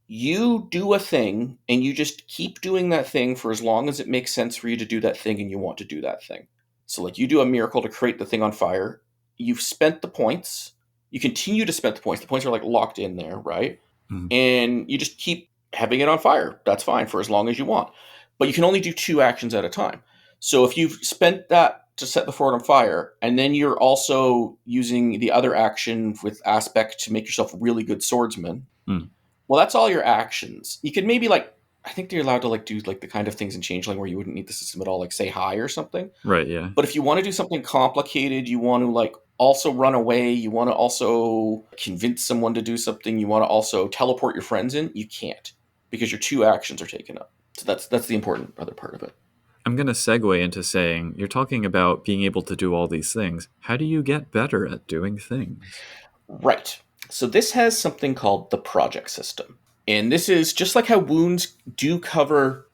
You do a thing, and you just keep doing that thing for as long as it makes sense for you to do that thing and you want to do that thing. So, like, you do a miracle to create the thing on fire. You've spent the points. You continue to spend the points. The points are, like, locked in there, right? Mm-hmm. And you just keep having it on fire. That's fine for as long as you want. But you can only do 2 actions at a time. So if you've spent that to set the fort on fire, and then you're also using the other action with aspect to make yourself a really good swordsman, well, that's all your actions. You could maybe, like, I think you're allowed to, like, do, like, the kind of things in Changeling where you wouldn't need the system at all, like, say hi or something.
Right, yeah.
But if you want to do something complicated, you want to, like, also run away, you want to also convince someone to do something, you want to also teleport your friends in, you can't, because your 2 actions are taken up. So that's the important other part of it.
I'm going to segue into saying, you're talking about being able to do all these things. How do you get better at doing things?
Right. So this has something called the project system. And this is just like how wounds do cover,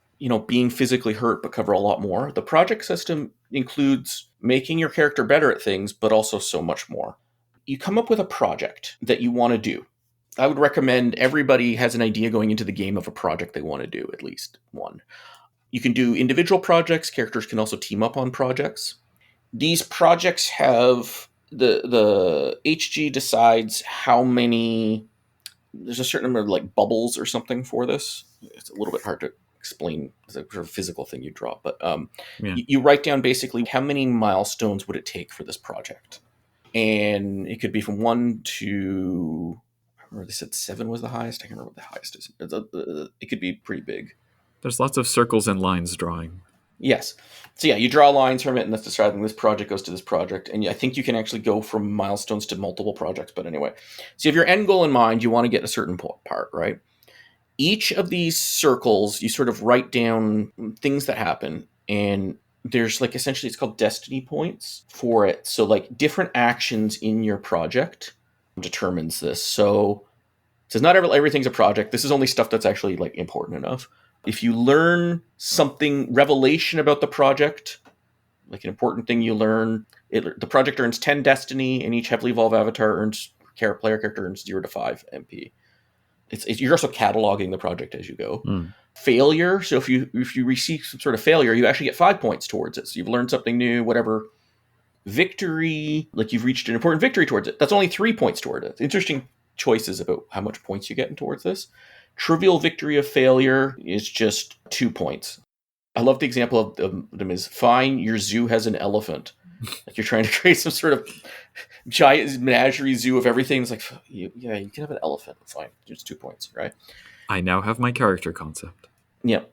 being physically hurt, but cover a lot more. The project system includes making your character better at things, but also so much more. You come up with a project that you want to do. I would recommend everybody has an idea going into the game of a project they want to do, at least one. You can do individual projects. Characters can also team up on projects. These projects have the HG decides how many. There's a certain number of, like, bubbles or something for this. It's a little bit hard to explain. It's a sort of physical thing you draw, but you write down basically how many milestones would it take for this project, and it could be from 1 to. I remember they said 7 was the highest. I can't remember what the highest is. It could be pretty big.
There's lots of circles and lines drawing.
Yes. So yeah, you draw lines from it, and that's describing this project goes to this project. And I think you can actually go from milestones to multiple projects. But anyway, so you have your end goal in mind. You want to get a certain part, right? Each of these circles, you sort of write down things that happen. And there's, like, essentially it's called destiny points for it. So, like, different actions in your project determines this. So it says not everything's a project. This is only stuff that's actually, like, important enough. If you learn something, revelation about the project, like an important thing you learn, the project earns 10 destiny, and each heavily evolved avatar player character earns 0 to 5 MP. You're also cataloging the project as you go. Failure, so if you receive some sort of failure, you actually get 5 points towards it. So you've learned something new, whatever. Victory, like you've reached an important victory towards it. That's only 3 points toward it. Interesting choices about how much points you get towards this. Trivial victory of failure is just 2 points. I love the example of them is, fine, your zoo has an elephant. Like, you're trying to create some sort of giant menagerie zoo of everything. It's like, you can have an elephant. Fine, just 2 points, right?
I now have my character concept.
Yeah.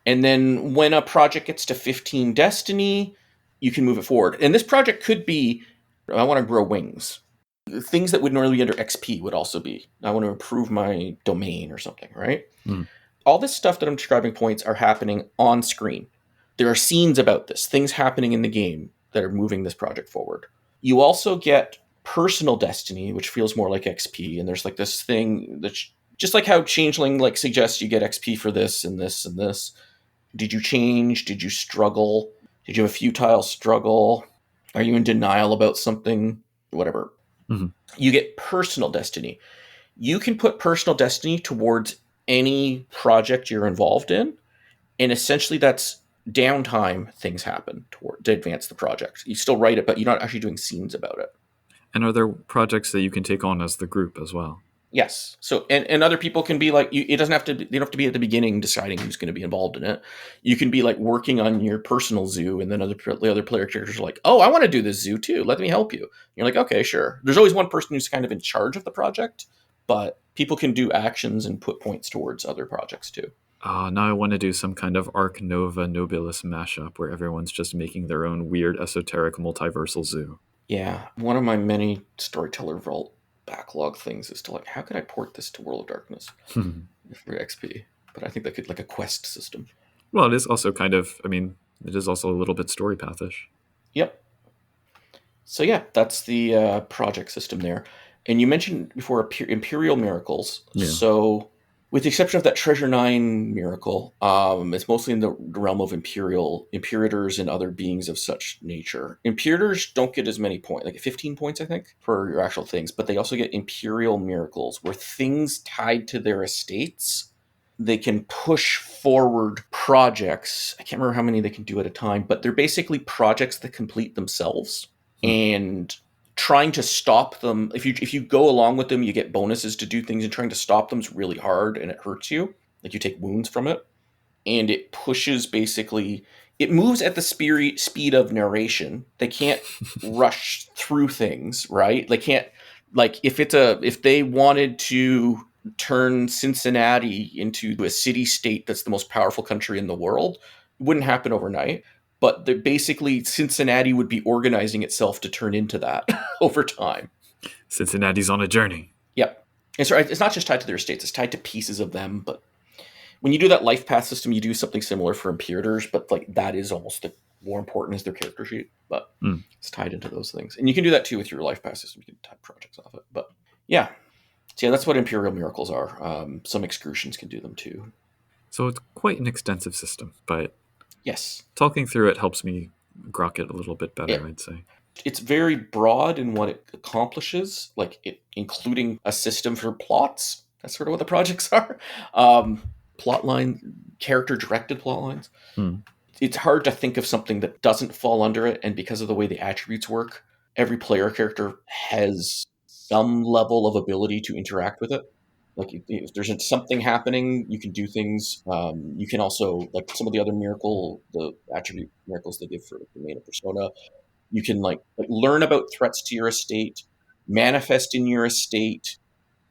And then when a project gets to 15 destiny, you can move it forward. And this project could be, I want to grow wings. Things that would normally be under XP would also be, I want to improve my domain or something, right? All this stuff that I'm describing points are happening on screen. There are scenes about this, things happening in the game that are moving this project forward. You also get personal destiny, which feels more like XP. And there's, like, this thing that's just like how Changeling, like, suggests you get XP for this and this and this. Did you change? Did you struggle? Did you have a futile struggle? Are you in denial about something? Whatever. You get personal destiny. You can put personal destiny towards any project you're involved in, and essentially that's downtime things happen to advance the project. You still write it, but you're not actually doing scenes about it.
And are there projects that you can take on as the group as well?
Yes. So, and other people can be like, it doesn't have to, you don't have to be at the beginning deciding who's going to be involved in it. You can be, like, working on your personal zoo, and then the other player characters are like, oh, I want to do this zoo too. Let me help you. And you're like, okay, sure. There's always one person who's kind of in charge of the project, but people can do actions and put points towards other projects too.
Now I want to do some kind of Arc Nova Nobilis mashup where everyone's just making their own weird esoteric multiversal zoo.
Yeah. One of my many storyteller vault backlog things as to like, how could I port this to World of Darkness for XP? But I think that could like a quest system.
Well, it is also kind of, I mean, it is also a little bit story pathish.
Yep. So yeah, that's the project system there. And you mentioned before Imperial Miracles. Yeah. So with the exception of that Treasure 9 miracle, it's mostly in the realm of Imperators and other beings of such nature. Imperators don't get as many points, like 15 points, I think, for your actual things, but they also get Imperial Miracles, where things tied to their estates, they can push forward projects. I can't remember how many they can do at a time, but they're basically projects that complete themselves. And trying to stop them, if you go along with them, you get bonuses to do things, and trying to stop them is really hard and it hurts you. Like you take wounds from it. And it pushes basically, it moves at the speed of narration. They can't rush through things, right? They can't, like if they wanted to turn Cincinnati into a city state that's the most powerful country in the world, it wouldn't happen overnight. But basically, Cincinnati would be organizing itself to turn into that over time.
Cincinnati's on a journey.
Yep. And so it's not just tied to their estates, it's tied to pieces of them. But when you do that life path system, you do something similar for Imperators, but like that is almost more important as their character sheet. But it's tied into those things. And you can do that too with your life path system. You can type projects off it. But yeah. So yeah, that's what Imperial Miracles are. Some excursions can do them too.
So it's quite an extensive system, but
yes,
talking through it helps me grok it a little bit better, I'd say.
It's very broad in what it accomplishes, like including a system for plots. That's sort of what the projects are. Plot line, character-directed plot lines. It's hard to think of something that doesn't fall under it, and because of the way the attributes work, every player character has some level of ability to interact with it. Like if there's something happening, you can do things. You can also, like some of the other the attribute miracles they give for the main persona, you can like learn about threats to your estate, manifest in your estate.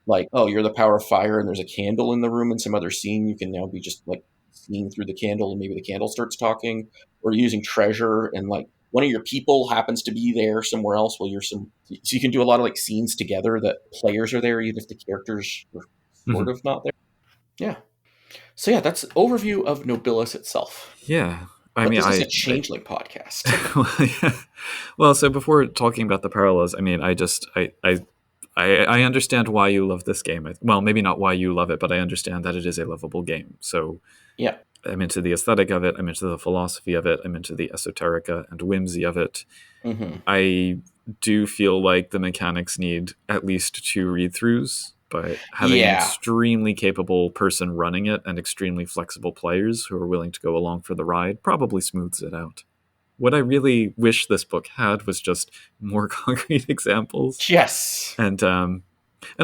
Like, oh, you're the power of fire, and there's a candle in the room in some other scene. You can now be just like seeing through the candle, and maybe the candle starts talking, or using treasure, and like one of your people happens to be there somewhere else while so you can do a lot of like scenes together that players are there, even if the characters are sort of not there. Yeah. So yeah, that's overview of Nobilis itself.
Yeah.
This is a Changeling podcast.
Well, so before talking about the parallels, I mean, I understand why you love this game. Well, maybe not why you love it, but I understand that it is a lovable game. So
yeah,
I'm into the aesthetic of it. I'm into the philosophy of it. I'm into the esoterica and whimsy of it. I do feel like the mechanics need at least 2 read-throughs, but having an extremely capable person running it and extremely flexible players who are willing to go along for the ride probably smooths it out. What I really wish this book had was just more concrete examples.
Yes.
And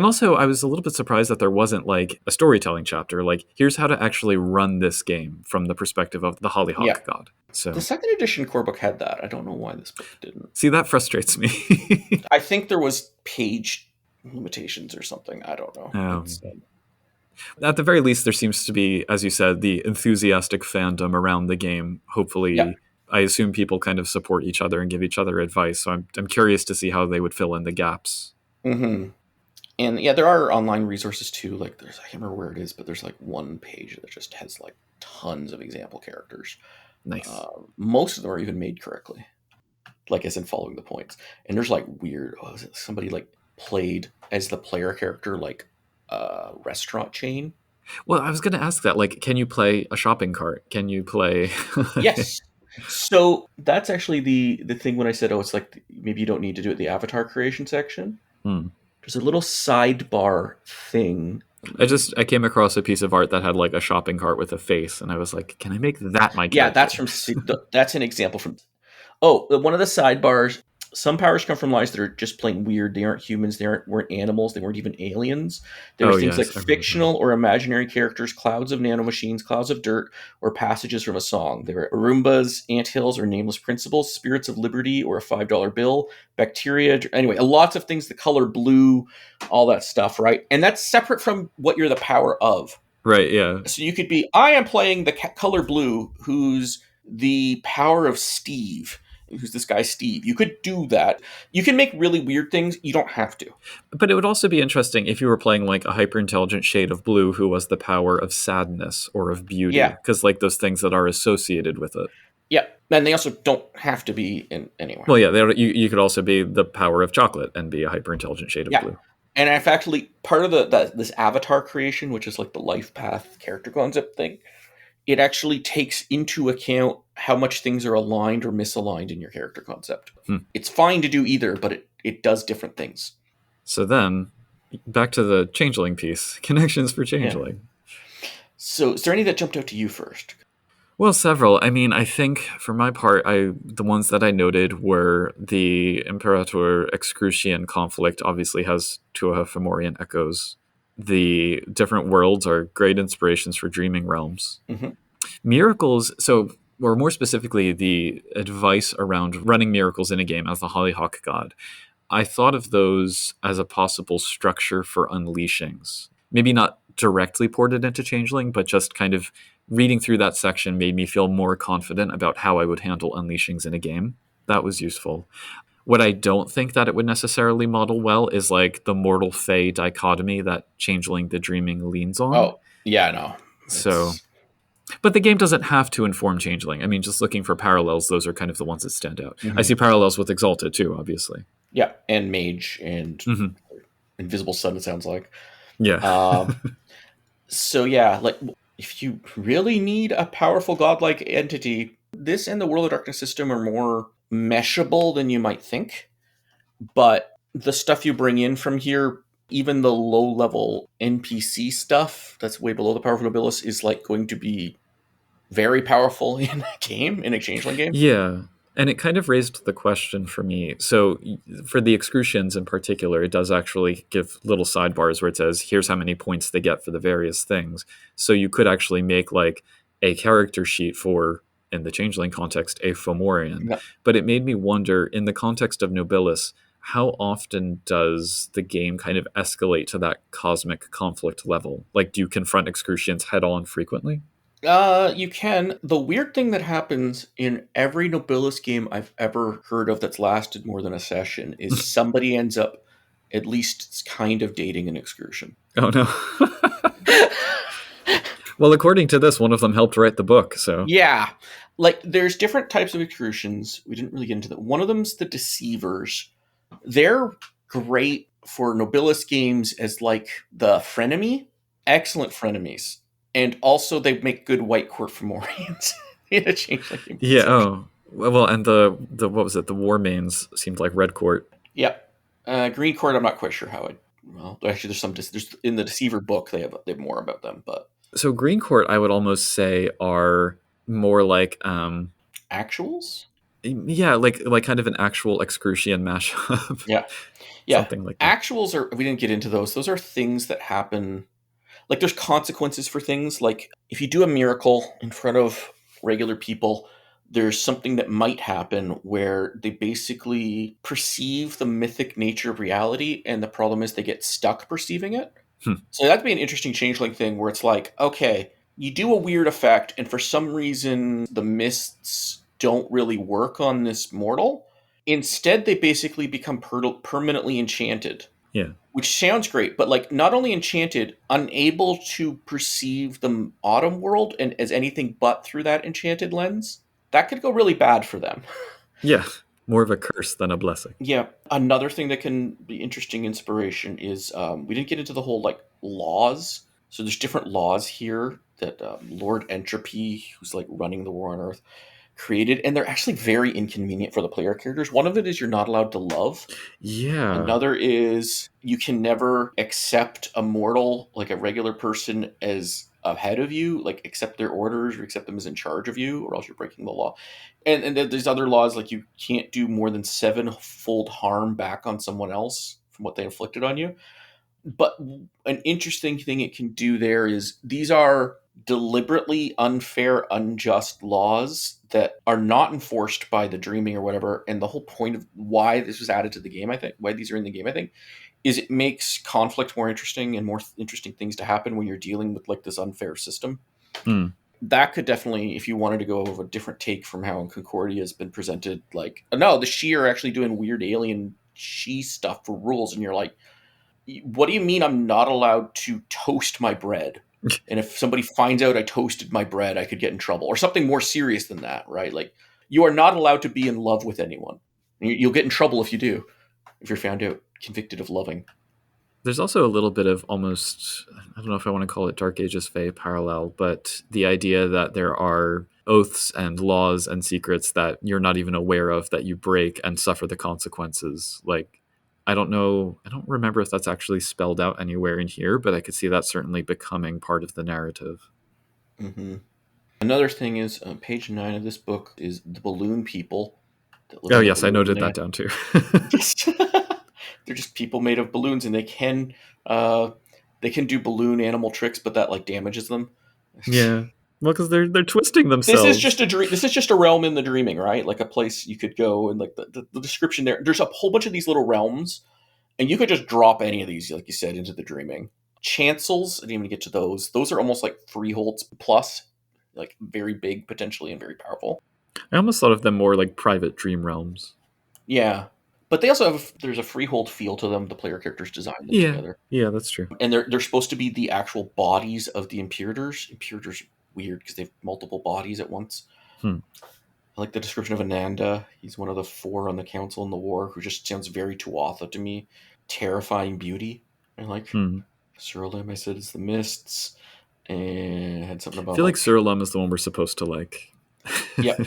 also, I was a little bit surprised that there wasn't like a storytelling chapter. Like, here's how to actually run this game from the perspective of the Hollyhock God. So
the second edition core book had that. I don't know why this book didn't.
See, that frustrates me.
I think there was page limitations or something. I don't know.
At the very least, there seems to be, as you said, the enthusiastic fandom around the game. Hopefully, I assume people kind of support each other and give each other advice. So I'm curious to see how they would fill in the gaps.
And yeah, there are online resources too. Like I can't remember where it is, but there's like one page that just has like tons of example characters.
Nice.
Most of them are even made correctly, like as in following the points. And there's like weird. Somebody like played as the player character like a restaurant chain.
Well, I was going to ask that. Like, can you play a shopping cart? Can you play?
Yes. So that's actually the thing when I said, it's like maybe you don't need to do it the avatar creation section. There's a little sidebar thing.
I came across a piece of art that had like a shopping cart with a face, and I was like, can I make that my character?
Yeah, that's an example from. One of the sidebars. Some powers come from lives that are just plain weird. They aren't humans. They weren't animals. They weren't even aliens. There were things like fictional or imaginary characters, clouds of nanomachines, clouds of dirt, or passages from a song. There were Arumbas, anthills, or nameless principles, spirits of liberty, or a $5 bill, bacteria. Anyway, lots of things. The color blue, all that stuff, right? And that's separate from what you're the power of.
Right, yeah.
So you could be, I am playing the color blue, who's the power of Steve. who's this guy Steve. You could do that. You can make really weird things. You don't have to.
But it would also be interesting if you were playing like a hyper-intelligent shade of blue who was the power of sadness or of beauty.
Yeah.
Because like those things that are associated with it.
Yeah. And they also don't have to be in anywhere.
Well, yeah, you could also be the power of chocolate and be a hyper-intelligent shade of blue.
And in fact, part of this avatar creation, which is like the life path character concept thing, it actually takes into account how much things are aligned or misaligned in your character concept. It's fine to do either, but it does different things.
So then, back to the changeling piece. Connections for changeling.
Yeah. So is there any that jumped out to you first?
Well, several. I mean, I think for my part, the ones that I noted were the Imperator Excrucian conflict obviously has Tuatha Fomorian echoes. The different worlds are great inspirations for dreaming realms.
Mm-hmm.
Miracles, or more specifically, the advice around running miracles in a game as the Hollyhock God. I thought of those as a possible structure for unleashings. Maybe not directly ported into Changeling, but just kind of reading through that section made me feel more confident about how I would handle unleashings in a game. That was useful. What I don't think that it would necessarily model well is like the mortal fey dichotomy that Changeling the Dreaming leans on.
Oh, yeah, no.
But the game doesn't have to inform Changeling. I mean, just looking for parallels, those are kind of the ones that stand out.
Mm-hmm.
I see parallels with Exalted too, obviously.
Yeah, and Mage and Invisible Sun, it sounds like.
Yeah.
So yeah, like if you really need a powerful godlike entity, this and the World of Darkness system are more meshable than you might think. But the stuff you bring in from here, even the low-level NPC stuff that's way below the powerful nobilis, is like going to be very powerful in a game, in a Changeling game.
Yeah. And it kind of raised the question for me. So for the Excrucians in particular, it does actually give little sidebars where it says, here's how many points they get for the various things. So you could actually make like a character sheet for, in the Changeling context, a Fomorian. Yeah. But it made me wonder, in the context of Nobilis, how often does the game kind of escalate to that cosmic conflict level? Like, do you confront Excrucians head on frequently?
You can. The weird thing that happens in every Nobilis game I've ever heard of that's lasted more than a session is somebody ends up at least kind of dating an Excrucian.
Oh, no. Well, according to this, one of them helped write the book, so...
Yeah. Like, there's different types of Excrucians. We didn't really get into that. One of them's the Deceivers. They're great for Nobilis games as, like, the frenemy. Excellent frenemies. And also, they make good White Court Fomorians in a Changeling game.
Yeah, oh. Well, and the what was it? The War Mains seemed like Red Court.
Yep. Green Court, I'm not quite sure how it... Well, actually, there's in the Deceiver book, they have more about them, but...
So Green Court, I would almost say, are more like...
Actuals?
Yeah, like kind of an actual Excrucian mashup.
Yeah.
Something like that.
Actuals are... We didn't get into those. Those are things that happen... Like, there's consequences for things. Like, if you do a miracle in front of regular people, there's something that might happen where they basically perceive the mythic nature of reality, and the problem is they get stuck perceiving it. So that'd be an interesting Changeling thing where it's like, okay, you do a weird effect, and for some reason the mists don't really work on this mortal. Instead, they basically become permanently enchanted.
Yeah.
Which sounds great, but like not only enchanted, unable to perceive the autumn world and as anything but through that enchanted lens, that could go really bad for them.
Yeah, more of a curse than a blessing.
Yeah. Another thing that can be interesting inspiration is we didn't get into the whole like laws. So there's different laws here that Lord Entropy, who's like running the war on Earth, created, and they're actually very inconvenient for the player characters. One of it is you're not allowed to love.
Yeah.
Another is you can never accept a mortal, like a regular person, as ahead of you, like accept their orders or accept them as in charge of you, or else you're breaking the law. And there's other laws, like you can't do more than 7-fold harm back on someone else from what they inflicted on you. But an interesting thing it can do there is these are deliberately unfair, unjust laws that are not enforced by the dreaming or whatever. And the whole point of why this was added to the game, I think, why these are in the game, I think, is it makes conflict more interesting and more interesting things to happen when you're dealing with like this unfair system. that could definitely, if you wanted to go over a different take from how Concordia has been presented, like, no, the Shi are actually doing weird alien Shi stuff for rules, and you're like, what do you mean I'm not allowed to toast my bread? And if somebody finds out I toasted my bread, I could get in trouble. Or something more serious than that, right? Like, you are not allowed to be in love with anyone. You'll get in trouble if you do, if you're found out convicted of loving.
There's also a little bit of almost, I don't know if I want to call it Dark Ages Fae parallel, but the idea that there are oaths and laws and secrets that you're not even aware of that you break and suffer the consequences. Like, I don't remember if that's actually spelled out anywhere in here, but I could see that certainly becoming part of the narrative.
Mm-hmm. Another thing is, page 9 of this book is the balloon people.
Oh, yes, I noted that down too.
They're just people made of balloons, and they can do balloon animal tricks, but that like damages them.
Yeah, well, because they're twisting themselves.
This is just a dream. This is just a realm in the dreaming, right? Like a place you could go, and like the description there. There's a whole bunch of these little realms, and you could just drop any of these, like you said, into the dreaming. Chancels, I didn't even get to those. Those are almost like freeholds plus, like very big potentially and very powerful.
I almost thought of them more like private dream realms.
Yeah. But they also have, there's a freehold feel to them. The player characters design them together.
Yeah, that's true.
And they're supposed to be the actual bodies of the Imperators. Imperators are weird because they have multiple bodies at once. I like the description of Ananda. He's one of the 4 on the council in the war who just sounds very Tuatha to me. Terrifying beauty. And like Suralim, I said, is the mists. And I had something about,
I feel like Suralim is the one we're supposed to like.
Yeah.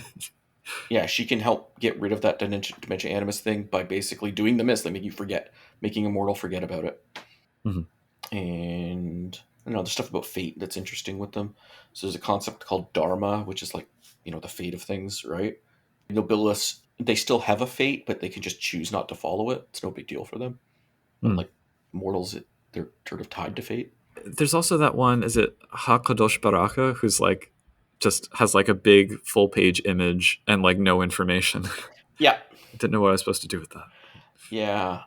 Yeah, she can help get rid of that Dimension Animus thing by basically doing the mist, like making Immortal forget about it. And I don't know, there's stuff about fate that's interesting with them. So there's a concept called Dharma, which is like, the fate of things, right? Nobilis, they still have a fate, but they can just choose not to follow it. It's no big deal for them. But like mortals, they're sort of tied to fate.
There's also that one, is it HaKadosh Baraka, who's like, just has like a big full page image and like no information.
Yeah.
I didn't know what I was supposed to do with that.
Yeah.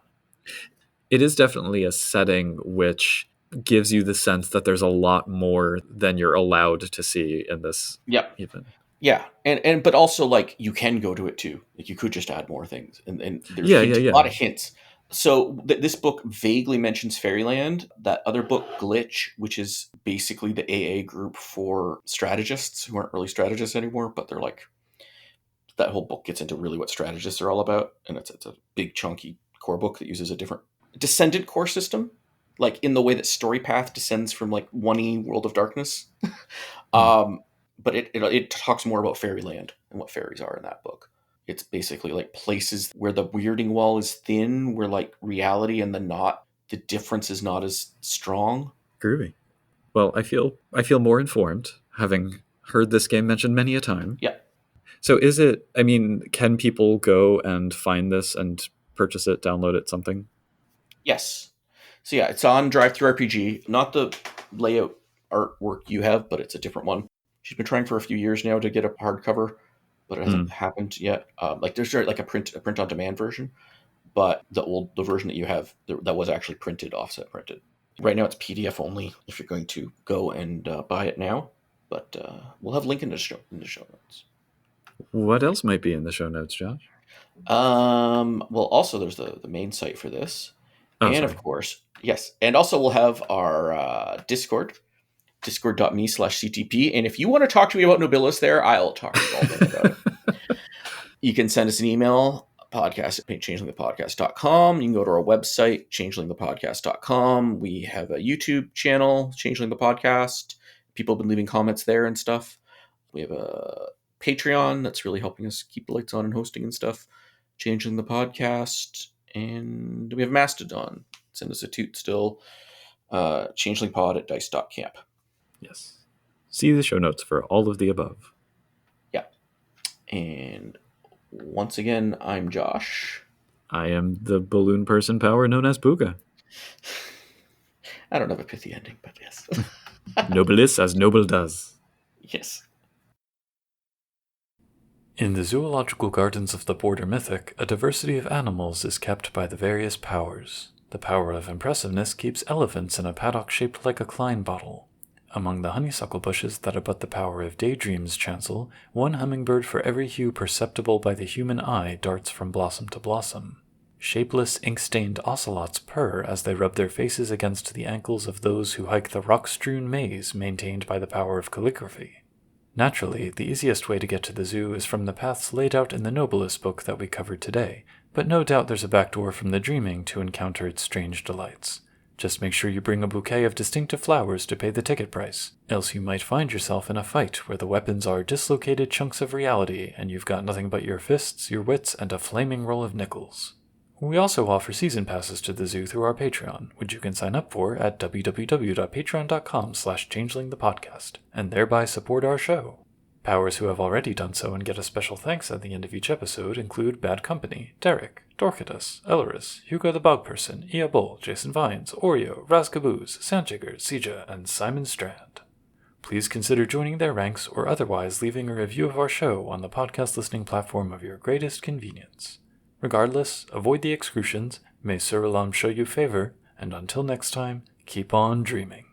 It is definitely a setting which gives you the sense that there's a lot more than you're allowed to see in this.
Yep.
Even.
Yeah. And but also like you can go to it too. Like you could just add more things. And there's a lot of hints. So this book vaguely mentions Fairyland. That other book, Glitch, which is basically the AA group for strategists who aren't really strategists anymore, but they're like, that whole book gets into really what strategists are all about. And it's a big chunky core book that uses a different descendant core system, like in the way that Storypath descends from like 1E World of Darkness. But it talks more about Fairyland and what fairies are in that book. It's basically like places where the weirding wall is thin, where like reality and the difference is not as strong.
Groovy. Well, I feel more informed, having heard this game mentioned many a time.
Yeah.
So can people go and find this and purchase it, download it, something?
Yes. So yeah, it's on Drive-Thru RPG. Not the layout artwork you have, but it's a different one. She's been trying for a few years now to get a hardcover, but it hasn't happened yet. Like there's like a print on demand version, but the version that you have that was actually offset printed. Right now it's PDF only if you're going to go and buy it now, but we'll have a link in the show notes.
What else might be in the show notes, Josh?
Well, also there's the main site for this, of course, yes, and also we'll have our Discord. Discord.me/CTP. And if you want to talk to me about Nobilis there, I'll talk to you all about it. You can send us an email, podcast@changelingthepodcast.com. You can go to our website, changelingthepodcast.com. We have a YouTube channel, Changeling the Podcast. People have been leaving comments there and stuff. We have a Patreon that's really helping us keep the lights on and hosting and stuff. Changeling the Podcast. And we have Mastodon. Send us a toot still. changelingpod@dice.camp.
Yes. See the show notes for all of the above.
Yeah. And once again, I'm Josh.
I am the balloon person power known as Pooka.
I don't have a pithy ending, but yes.
Nobilis as noble does.
Yes.
In the zoological gardens of the Border Mythic, a diversity of animals is kept by the various powers. The power of impressiveness keeps elephants in a paddock shaped like a Klein bottle. Among the honeysuckle bushes that abut the power of daydream's chancel, one hummingbird for every hue perceptible by the human eye darts from blossom to blossom. Shapeless, ink-stained ocelots purr as they rub their faces against the ankles of those who hike the rock-strewn maze maintained by the power of calligraphy. Naturally, the easiest way to get to the zoo is from the paths laid out in the nobilis book that we covered today, but no doubt there's a back door from the dreaming to encounter its strange delights. Just make sure you bring a bouquet of distinctive flowers to pay the ticket price, else you might find yourself in a fight where the weapons are dislocated chunks of reality and you've got nothing but your fists, your wits, and a flaming roll of nickels. We also offer season passes to the zoo through our Patreon, which you can sign up for at www.patreon.com/changelingthepodcast, and thereby support our show. Powers who have already done so and get a special thanks at the end of each episode include Bad Company, Derek, Dorcatus, Ellerus, Hugo the Bog Person, Ia Bull, Jason Vines, Oreo, Razcaboose, Sandjigger, Sija, and Simon Strand. Please consider joining their ranks or otherwise leaving a review of our show on the podcast listening platform of your greatest convenience. Regardless, avoid the excrucions, may Sir Alam show you favor, and until next time, keep on dreaming.